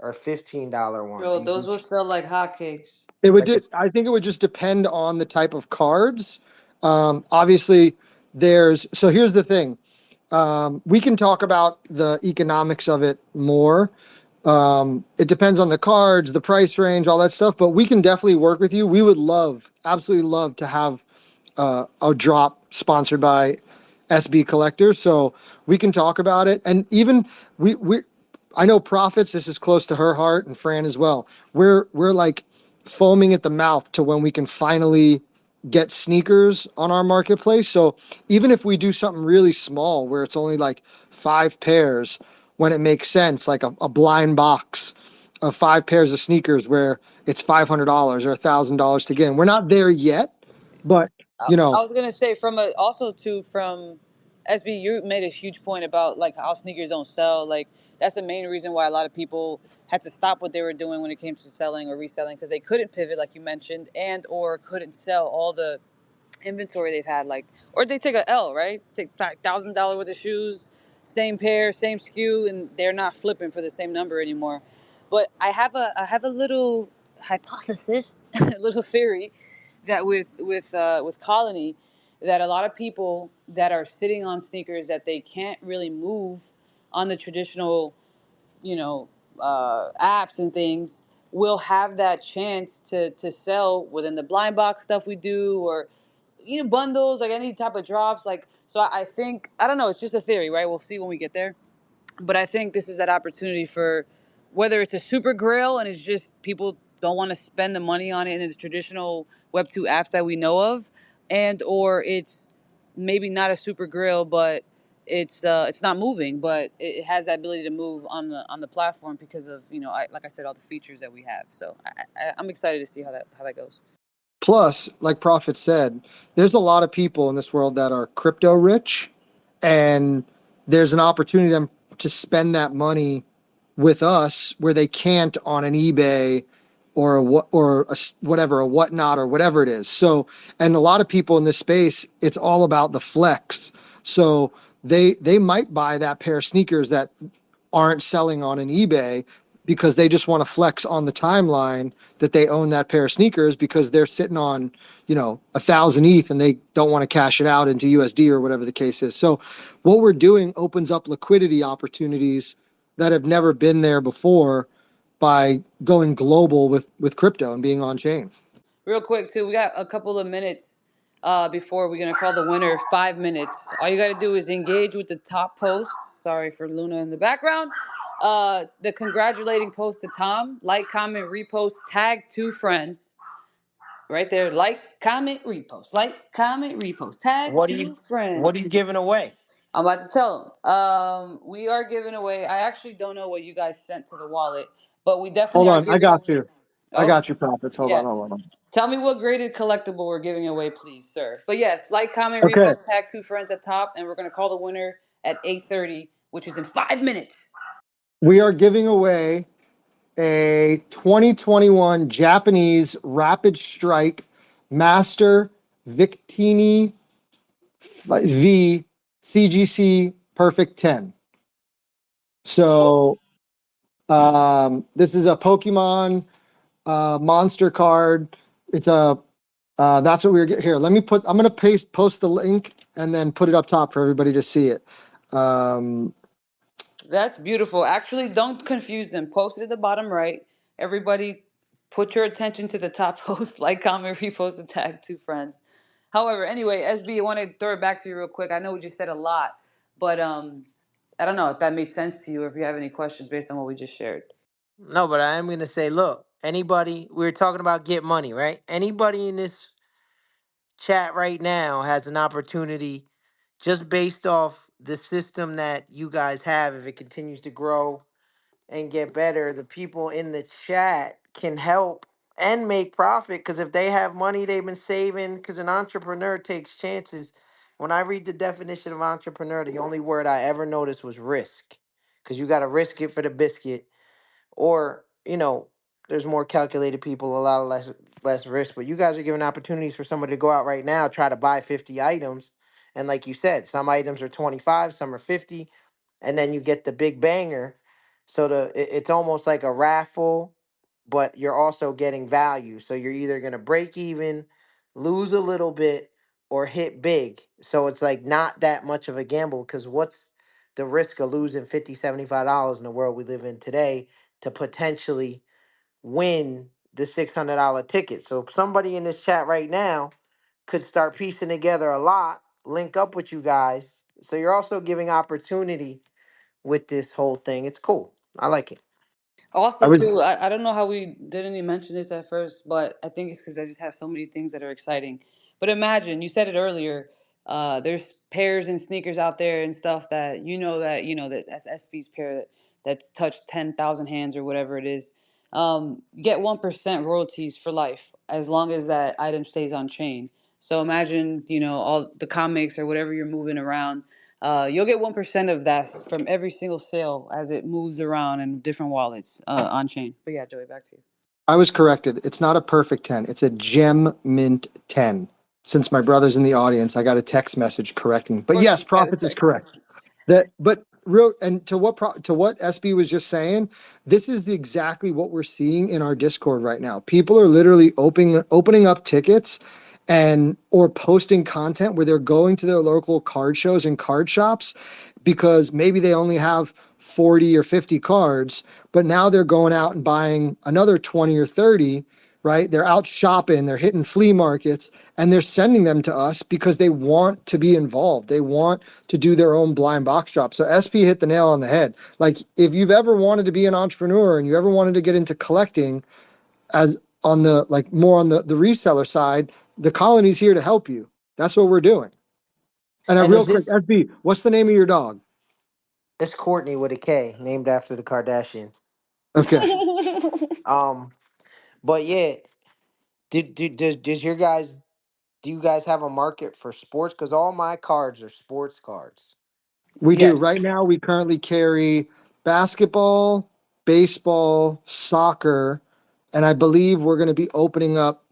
S3: or $15 one?
S2: bro,
S3: Do you
S2: those
S3: do
S2: will sell like hotcakes.
S3: like a
S1: I think it would just depend on the type of cards. Obviously, so here's the thing. We can talk about the economics of it more. It depends on the cards, the price range, all that stuff, but we can definitely work with you. We would absolutely love to have a drop sponsored by SB Collector, so we can talk about it. And even we I know Profits, this is close to her heart, and Fran as well. We're like foaming at the mouth to when we can finally get sneakers on our marketplace. So even if we do something really small where it's only like 5 pairs, when it makes sense, like a blind box of 5 pairs of sneakers where it's $500 or $1,000 to get in. We're not there yet, but you
S2: I
S1: know,
S2: was gonna say from a also too from SB, you made a huge point about like how sneakers don't sell. Like that's the main reason why a lot of people had to stop what they were doing when it came to selling or reselling because they couldn't pivot, like you mentioned, and or couldn't sell all the inventory they've had, like, or they take a L, right? Take $1,000 worth of shoes, same pair, same SKU, and they're not flipping for the same number anymore. But I have a little hypothesis, a little theory that with Colony, that a lot of people that are sitting on sneakers that they can't really move on the traditional, you know, apps and things will have that chance to sell within the blind box stuff we do or bundles, like any type of drops, like. So I think, I don't know, it's just a theory, right? We'll see when we get there, but I think this is that opportunity for whether it's a super grail and it's just people don't want to spend the money on it in the traditional Web2 apps that we know of, and or it's maybe not a super grail, but it's not moving, but it has that ability to move on the platform because of like I said, all the features that we have. So I'm excited to see how that goes.
S1: plus, like Prophet said, there's a lot of people in this world that are crypto rich, and there's an opportunity for them to spend that money with us where they can't on an eBay or whatever, a whatnot or whatever it is. So, and a lot of people in this space, it's all about the flex. So they might buy that pair of sneakers that aren't selling on an eBay because they just want to flex on the timeline that they own that pair of sneakers because they're sitting on, 1,000 ETH and they don't want to cash it out into USD or whatever the case is. So what we're doing opens up liquidity opportunities that have never been there before by going global with crypto and being on chain.
S2: Real quick, too, we got a couple of minutes before we're going to call the winner. 5 minutes. All you got to do is engage with the top post. Sorry for Luna in the background. The congratulating post to Tom. Like, comment, repost, tag 2 friends. Right there. Like, comment, repost. Like, comment, repost. Tag
S3: What are you
S2: two friends.
S3: what are you giving away?
S2: I'm about to tell them. We are giving away. I actually don't know what you guys sent to the wallet, but we definitely
S1: Hold
S2: are
S1: on, I
S2: giving
S1: got
S2: away.
S1: you. I
S2: Oh,
S1: got you, Profits. Hold
S2: yeah.
S1: on, hold on.
S2: Tell me what graded collectible we're giving away, please, sir. But yes, like, comment,
S1: Okay,
S2: repost, tag 2 friends at top, and we're gonna call the winner at 8:30, which is in 5 minutes.
S1: we are giving away a 2021 Japanese Rapid Strike Master Victini V CGC Perfect 10. So this is a Pokemon monster card. It's a that's what we're getting here. I'm gonna post the link and then put it up top for everybody to see it. Um,
S2: That's beautiful. Actually, don't confuse them. Post it at the bottom right. Everybody, put your attention to the top post. Like, comment, repost, and tag 2 friends. However, anyway, SB, I want to throw it back to you real quick. I know we just said a lot, but I don't know if that made sense to you or if you have any questions based on what we just shared.
S3: No, but I am gonna say, look, anybody, we were talking about get money, right? Anybody in this chat right now has an opportunity just based off the system that you guys have. If it continues to grow and get better, the people in the chat can help and make profit, because if they have money they've been saving, because an entrepreneur takes chances. When I read the definition of entrepreneur, the only word I ever noticed was risk, because you got to risk it for the biscuit. Or there's more calculated people, a lot of less risk. But you guys are giving opportunities for somebody to go out right now, try to buy 50 items, and like you said, some items are 25, some are 50, and then you get the big banger. So it's almost like a raffle, but you're also getting value. So you're either going to break even, lose a little bit, or hit big. So it's like not that much of a gamble, because what's the risk of losing $50, $75 in the world we live in today? to potentially win the $600 ticket. So if somebody in this chat right now could start piecing together a lot, link up with you guys. So you're also giving opportunity with this whole thing. It's cool. I like it.
S1: I
S2: Also,
S1: was
S2: too, I don't know how we didn't even mention this at first, but I think it's because I just have so many things that are exciting. But imagine, you said it earlier, there's pairs and sneakers out there and stuff that that's SB's pair that's touched 10,000 hands or whatever it is. Get 1% royalties for life as long as that item stays on chain. So imagine, all the comics or whatever you're moving around. You'll get 1% of that from every single sale as it moves around in different wallets on chain. But yeah, Joey, back to you.
S1: I was corrected. It's not a perfect 10. It's a gem mint 10. Since my brother's in the audience, I got a text message correcting.
S2: Of
S1: But
S2: course,
S1: yes,
S2: you got a
S1: Profits is
S2: text
S1: correct.
S2: message.
S1: But real and to what SB was just saying, this is exactly what we're seeing in our Discord right now. People are literally opening up tickets and or posting content where they're going to their local card shows and card shops because maybe they only have 40 or 50 cards, but now they're going out and buying another 20 or 30, right? They're out shopping, they're hitting flea markets, and they're sending them to us because they want to be involved. They want to do their own blind box drop. So SP hit the nail on the head. Like if you've ever wanted to be an entrepreneur and you ever wanted to get into collecting as on the like more on the reseller side, the colony's here to help you. That's what we're doing. And a
S3: And
S1: real
S3: is
S1: quick,
S3: this
S1: SB, what's the name of your dog?
S3: it's Courtney with a K, named after the Kardashian.
S1: Okay.
S3: Um, but yeah, does your guys do you guys have a market for sports? Because all my cards are sports cards.
S1: We do.
S2: Yes.
S1: Right now, we currently carry basketball, baseball, soccer, and I believe we're going to be opening up.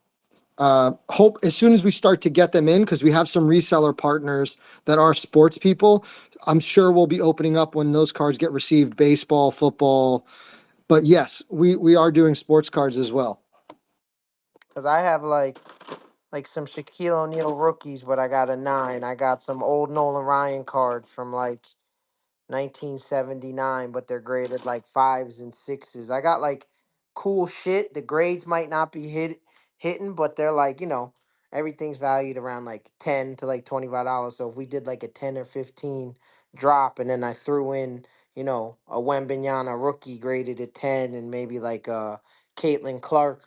S1: Hope as soon as we start to get them in, because we have some reseller partners that are sports people. I'm sure we'll be opening up when those cards get received. Baseball, football, but yes, we are doing sports cards as well.
S3: Because I have like some Shaquille O'Neal rookies, but I got a 9. I got some old Nolan Ryan cards from like 1979, but they're graded like 5s and 6s. I got like cool shit. The grades might not be hitting, but they're like, everything's valued around like 10 to like $25. So if we did like a 10 or 15 drop and then I threw in, a Wembenyama rookie graded at 10 and maybe like a Caitlin Clark,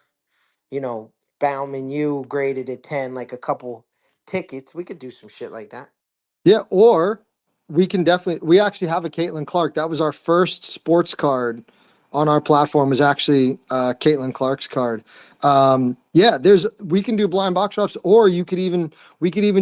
S3: you know, Bauman U graded at 10, like a couple tickets, we could do some shit like that.
S1: Yeah, or we actually have a Caitlin Clark. That was our first sports card on our platform was actually Caitlin Clark's card. Yeah, we can do blind box drops, or we could even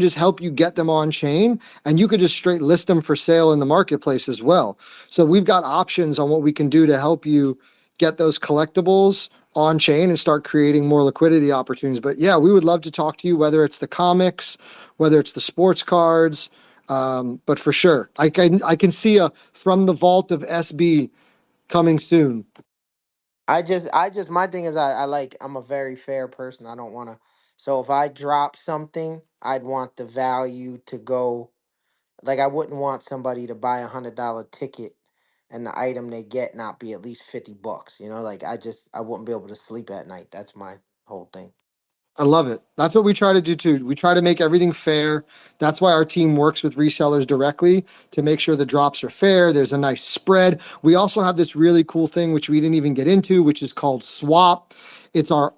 S1: just help you get them on chain, and you could just straight list them for sale in the marketplace as well. So we've got options on what we can do to help you get those collectibles on chain and start creating more liquidity opportunities. But yeah, we would love to talk to you, whether it's the comics, whether it's the sports cards. But for sure, I can see a from the vault of SB coming soon.
S3: My thing is, I'm a very fair person. I don't want to, so if I drop something, I'd want the value to go, like, I wouldn't want somebody to buy $100 ticket and the item they get not be at least $50, like, I wouldn't be able to sleep at night. That's my whole thing.
S1: I love it. That's what we try to do too. We try to make everything fair. That's why our team works with resellers directly to make sure the drops are fair. There's a nice spread. We also have this really cool thing which we didn't even get into, which is called swap. It's our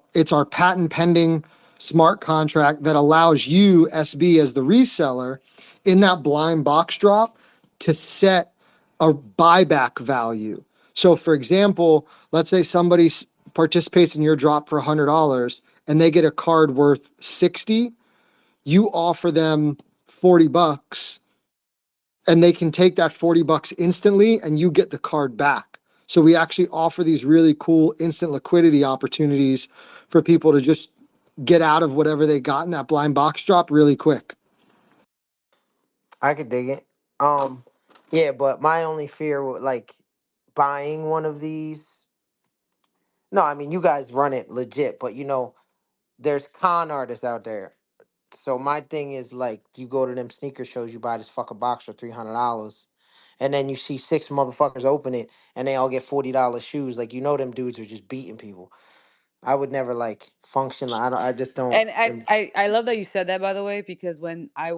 S1: patent pending smart contract that allows you SB as the reseller in that blind box drop to set a buyback value. So for example, let's say somebody participates in your drop for $100 and they get a card worth 60, you offer them $40 and they can take that $40 instantly and you get the card back. So we actually offer these really cool instant liquidity opportunities for people to just get out of whatever they got in that blind box drop really quick.
S3: I could dig it. Yeah, but my only fear with like buying one of these. No, I mean you guys run it legit, but there's con artists out there. So my thing is like you go to them sneaker shows, you buy this fucking box for $300, and then you see 6 motherfuckers open it, and they all get $40 shoes. Like, them dudes are just beating people. I would never like function. I just don't.
S2: And I love that you said that, by the way, because when I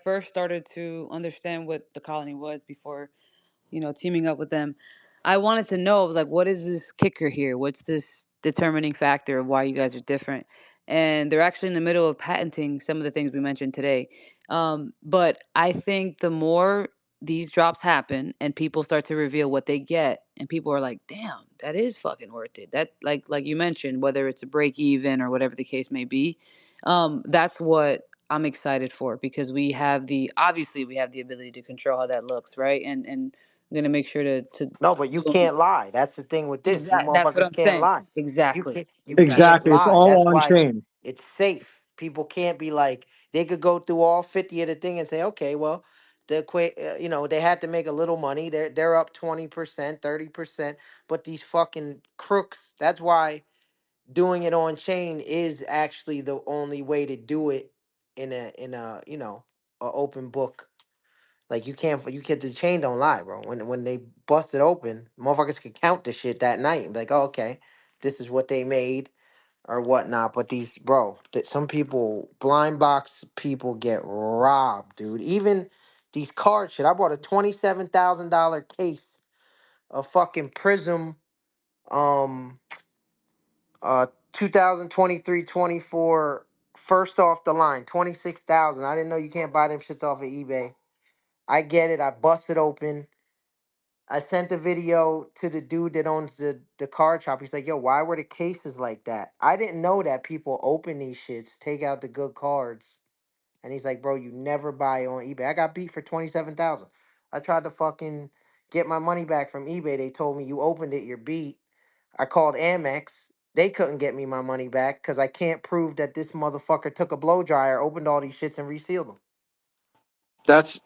S2: first started to understand what the colony was before, teaming up with them, I wanted to know. I was like, what is this kicker here? What's this determining factor of why you guys are different? And they're actually in the middle of patenting some of the things we mentioned today. But I think the more these drops happen and people start to reveal what they get, and people are like, damn, that is fucking worth it. That, like you mentioned, whether it's a break even or whatever the case may be, that's what I'm excited for, because obviously we have the ability to control how that looks, right? And I'm gonna make sure to
S3: No, but you
S2: do
S3: can't lie. That's the thing with this. You
S2: That's what
S3: motherfuckers
S2: I'm
S3: can't
S2: saying.
S3: lie. You
S2: Exactly.
S3: can't. You
S2: Exactly.
S3: can't
S1: Exactly. It's
S3: lie.
S1: all
S3: That's
S1: on
S3: why
S1: chain.
S3: it's safe. People can't be like they could go through all 50 of the thing and say, okay, well, they had to make a little money. They're up 20%, 30%. But these fucking crooks. That's why doing it on chain is actually the only way to do it in a a open book. Like the chain don't lie, bro. When they bust it open, motherfuckers can count the shit that night and be like, oh, okay, this is what they made or whatnot. But that some people, blind box people, get robbed, dude. Even these card shit. I bought a $27,000 case of fucking Prism, um, 2023 24 first off the line, 26,000. I didn't know you can't buy them shits off of eBay. I get it. I bust it open. I sent a video to the dude that owns the card shop. He's like, yo, why were the cases like that? I didn't know that people open these shits, take out the good cards. And he's like, bro, you never buy on eBay. I got beat for 27,000. I tried to fucking get my money back from eBay. They told me you opened it, you're beat. I called Amex. They couldn't get me my money back because I can't prove that this motherfucker took a blow dryer, opened all these shits, and resealed them.
S1: That's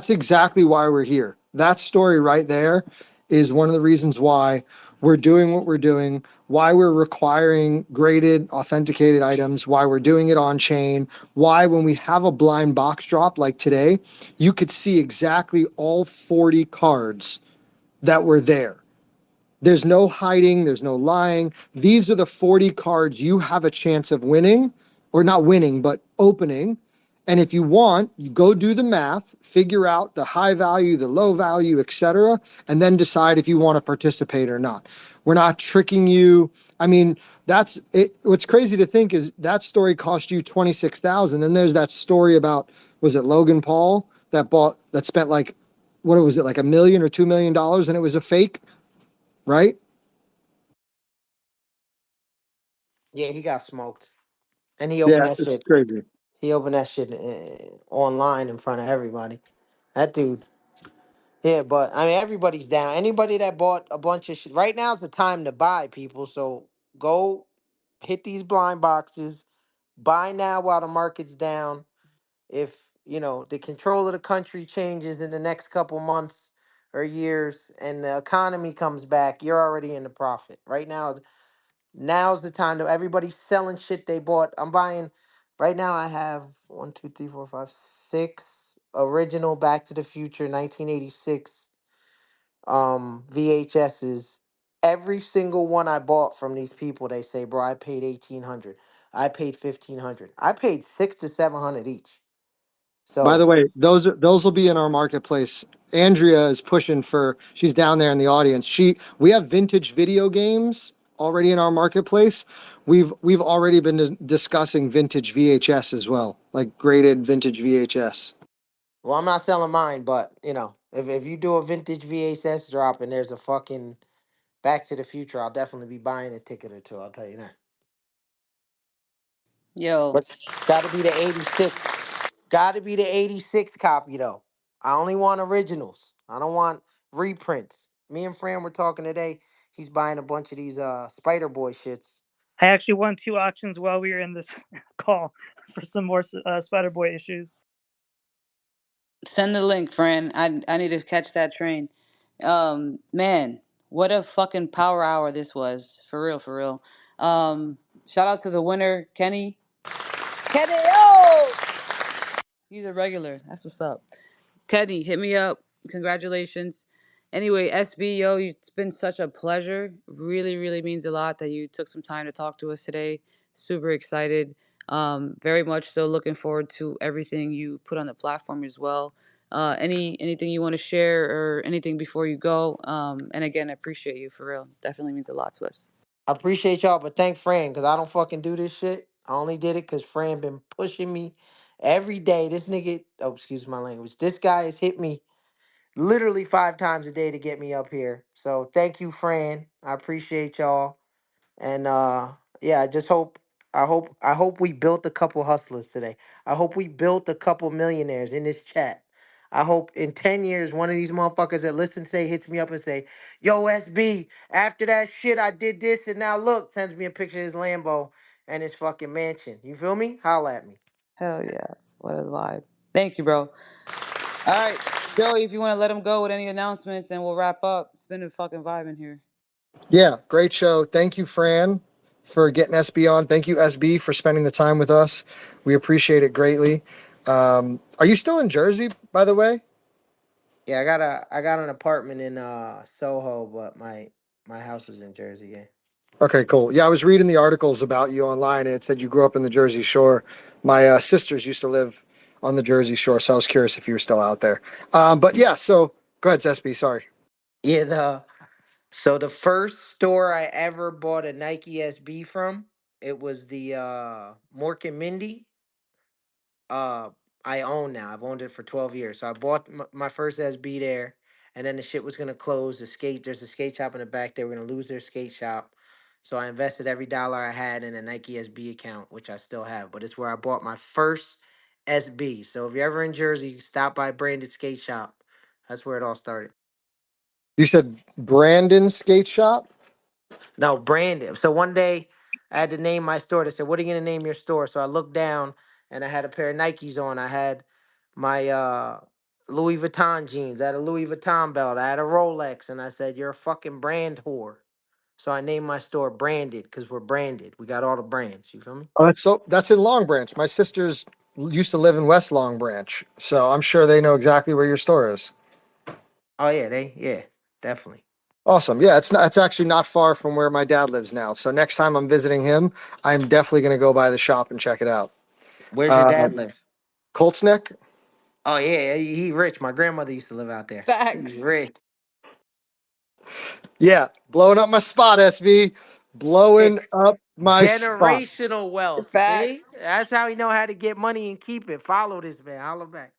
S1: exactly why we're here. That story right there is one of the reasons why we're doing what we're doing, why we're requiring graded authenticated items, why we're doing it on chain, why when we have a blind box drop like today, you could see exactly all 40 cards that were there. There's no hiding, there's no lying. These are the 40 cards you have a chance of winning, or not winning, but opening. And if you want, you go do the math, figure out the high value, the low value, etc., and then decide if you want to participate or not. We're not tricking you. I mean, that's it. What's crazy to think is that story cost you 26,000. Then there's that story about, was it Logan Paul that spent like, what was it, like $1 million or $2 million, and it was a fake, right?
S3: Yeah, he got smoked. And he opened
S1: Yeah,
S3: that
S1: it's
S3: shit.
S1: crazy.
S3: He opened that shit online in front of everybody. That dude. Yeah, but I mean, everybody's down. Anybody that bought a bunch of shit, right now is the time to buy, people. So go hit these blind boxes, buy now while the market's down. If the control of the country changes in the next couple months or years, and the economy comes back, you're already in the profit. Right now, now's the time to everybody's selling shit they bought. I'm buying right now. I have 6 original Back to the Future 1986 VHSs. Every single one I bought from these people, they say, bro, I paid 1,800. I paid 1,500. I paid 600 to 700 each.
S1: By the
S3: So,
S1: way, those will be in our marketplace. Andrea is pushing for. She's down there in the audience. We have vintage video games already in our marketplace. We've already been discussing vintage VHS as well, like graded vintage VHS.
S3: well, I'm not selling mine, but if you do a vintage VHS drop and there's a fucking Back to the Future, I'll definitely be buying a ticket or two. I'll tell you that.
S2: Yo,
S3: But got to be the 86. Got to be the 86 copy though. I only want originals. I don't want reprints. Me and Fran were talking today. He's buying a bunch of these Spider Boy shits.
S4: I actually won 2 auctions while we were in this call for some more Spider Boy issues.
S2: send the link, friend. I need to catch that train. Man, what a fucking power hour this was. For real, for real. Shout out to the winner, Kenny. Kenny, yo! He's a regular. That's what's up. Kenny, hit me up. Congratulations. Anyway, SB, yo, it's been such a pleasure. Really, really means a lot that you took some time to talk to us today. Super excited. Very much so looking forward to everything you put on the platform as well. Anything you want to share or anything before you go? And again, I appreciate you for real. Definitely means a lot to us.
S3: I appreciate y'all, but thank Fran because I don't fucking do this shit. I only did it because Fran been pushing me every day. This nigga, oh, excuse my language. This guy has hit me literally 5 times a day to get me up here. So thank you, Fran. I appreciate y'all. And yeah, I hope we built a couple hustlers today. I hope we built a couple millionaires in this chat. I hope in 10 years one of these motherfuckers that listen today hits me up and say, "Yo, SB, after that shit I did this and now look," sends me a picture of his Lambo and his fucking mansion. You feel me? Holla at me.
S2: Hell yeah. What a vibe. Thank you, bro. All right. Joey, if you want to let him go with any announcements and we'll wrap up. It's been a fucking vibe in here.
S1: Yeah, great show. Thank you, Fran, for getting SB on. Thank you, SB, for spending the time with us. We appreciate it greatly. Are you still in Jersey, by the way?
S3: Yeah, I got an apartment in Soho, but my house is in Jersey, yeah.
S1: Okay, cool. Yeah, I was reading the articles about you online, and it said you grew up in the Jersey Shore. My sisters used to live on the Jersey Shore, so I was curious if you were still out there. But yeah, so go ahead, SB. Sorry.
S3: Yeah, so the first store I ever bought a Nike SB from, it was the Mork and Mindy. Uh, I own now. I've owned it for 12 years. So I bought my first SB there, and then the shit was gonna close. There's a skate shop in the back. They were gonna lose their skate shop. So I invested every dollar I had in a Nike SB account, which I still have. But it's where I bought my first SB. So if you're ever in Jersey, stop by Branded Skate Shop. That's where it all started.
S1: You said Brandon Skate Shop?
S3: No, Brandon. So one day I had to name my store. They said, "What are you gonna name your store?" So I looked down and I had a pair of Nikes on. I had my Louis Vuitton jeans. I had a Louis Vuitton belt. I had a Rolex, and I said, "You're a fucking brand whore." So I named my store Branded because we're branded. We got all the brands. You feel me?
S1: Oh, that's in Long Branch. My sisters used to live in West Long Branch, so I'm sure they know exactly where your store is.
S3: Oh yeah, yeah, definitely.
S1: Awesome. Yeah, it's actually not far from where my dad lives now. So next time I'm visiting him, I'm definitely going to go by the shop and check it out.
S3: Where's your
S1: Uh,
S3: dad live?
S1: Colts Neck.
S3: Oh yeah, he rich. My grandmother used to live out there. He's
S2: Facts.
S3: rich.
S1: Yeah, blowing up my spot, SB. Blowing up my spot.
S3: Generational wealth. See?
S2: Facts.
S3: That's how he know how to get money and keep it. Follow this man. Holla back.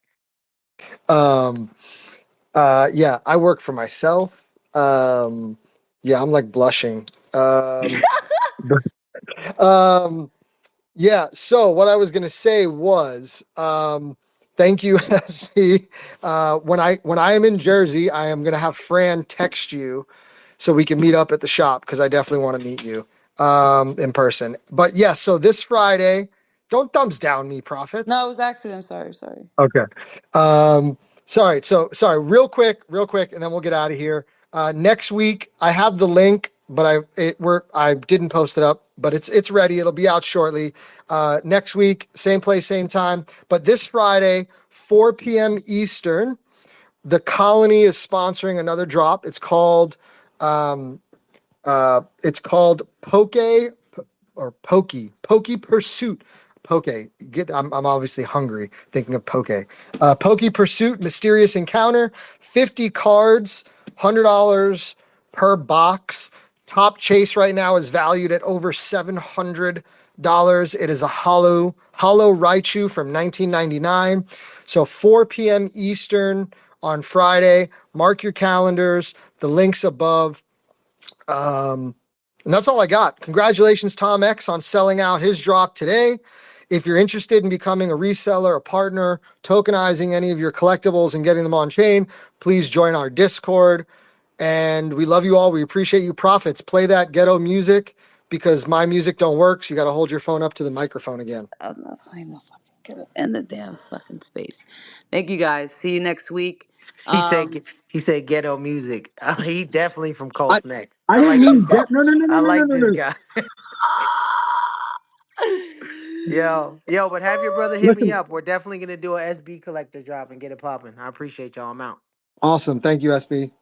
S1: Um, yeah, I work for myself. Yeah, I'm like blushing. Um, yeah, so what I was gonna say was, thank you, SB. When I am in Jersey, I am gonna have Fran text you so we can meet up at the shop because I definitely want to meet you in person. But yeah, so this Friday, don't thumbs down me, Profits.
S2: No, it was accident. Sorry, sorry.
S1: Okay. Um, sorry. So sorry. Real quick, and then we'll get out of here. Next week, I have the link, but I didn't post it up, but it's ready. It'll be out shortly. Next week, same place, same time. But this Friday, 4 p.m. Eastern, the Colony is sponsoring another drop. Um, it's called Pokey Pursuit. I'm obviously hungry thinking of Poke. Pokey Pursuit, Mysterious Encounter, 50 cards, $100 per box. Top Chase right now is valued at over $700. It is a hollow Raichu from 1999. So 4 p.m. Eastern on Friday. Mark your calendars. The links above. And that's all I got. Congratulations, Tom X, on selling out his drop today. If you're interested in becoming a reseller, a partner, tokenizing any of your collectibles and getting them on chain, please join our Discord. And we love you all. We appreciate you. Profits, play that ghetto music because my music don't work. So you got to hold your phone up to the microphone again.
S2: I'm not playing the fucking ghetto in the damn fucking space. Thank you guys. See you next week.
S3: He said
S2: Um,
S3: he said ghetto music. He definitely from
S1: I,
S3: Colts Neck.
S1: I
S3: I
S1: didn't
S3: like this
S1: mean
S3: guy.
S1: that. No, no, no,
S3: I
S1: no, no, no,
S3: like
S1: no,
S3: this
S1: no.
S3: guy. Yo, but have your brother hit me
S1: Listen,
S3: up. We're definitely gonna do a SB collector drop and get it popping. I appreciate y'all. I'm out.
S1: awesome. Thank you, SB.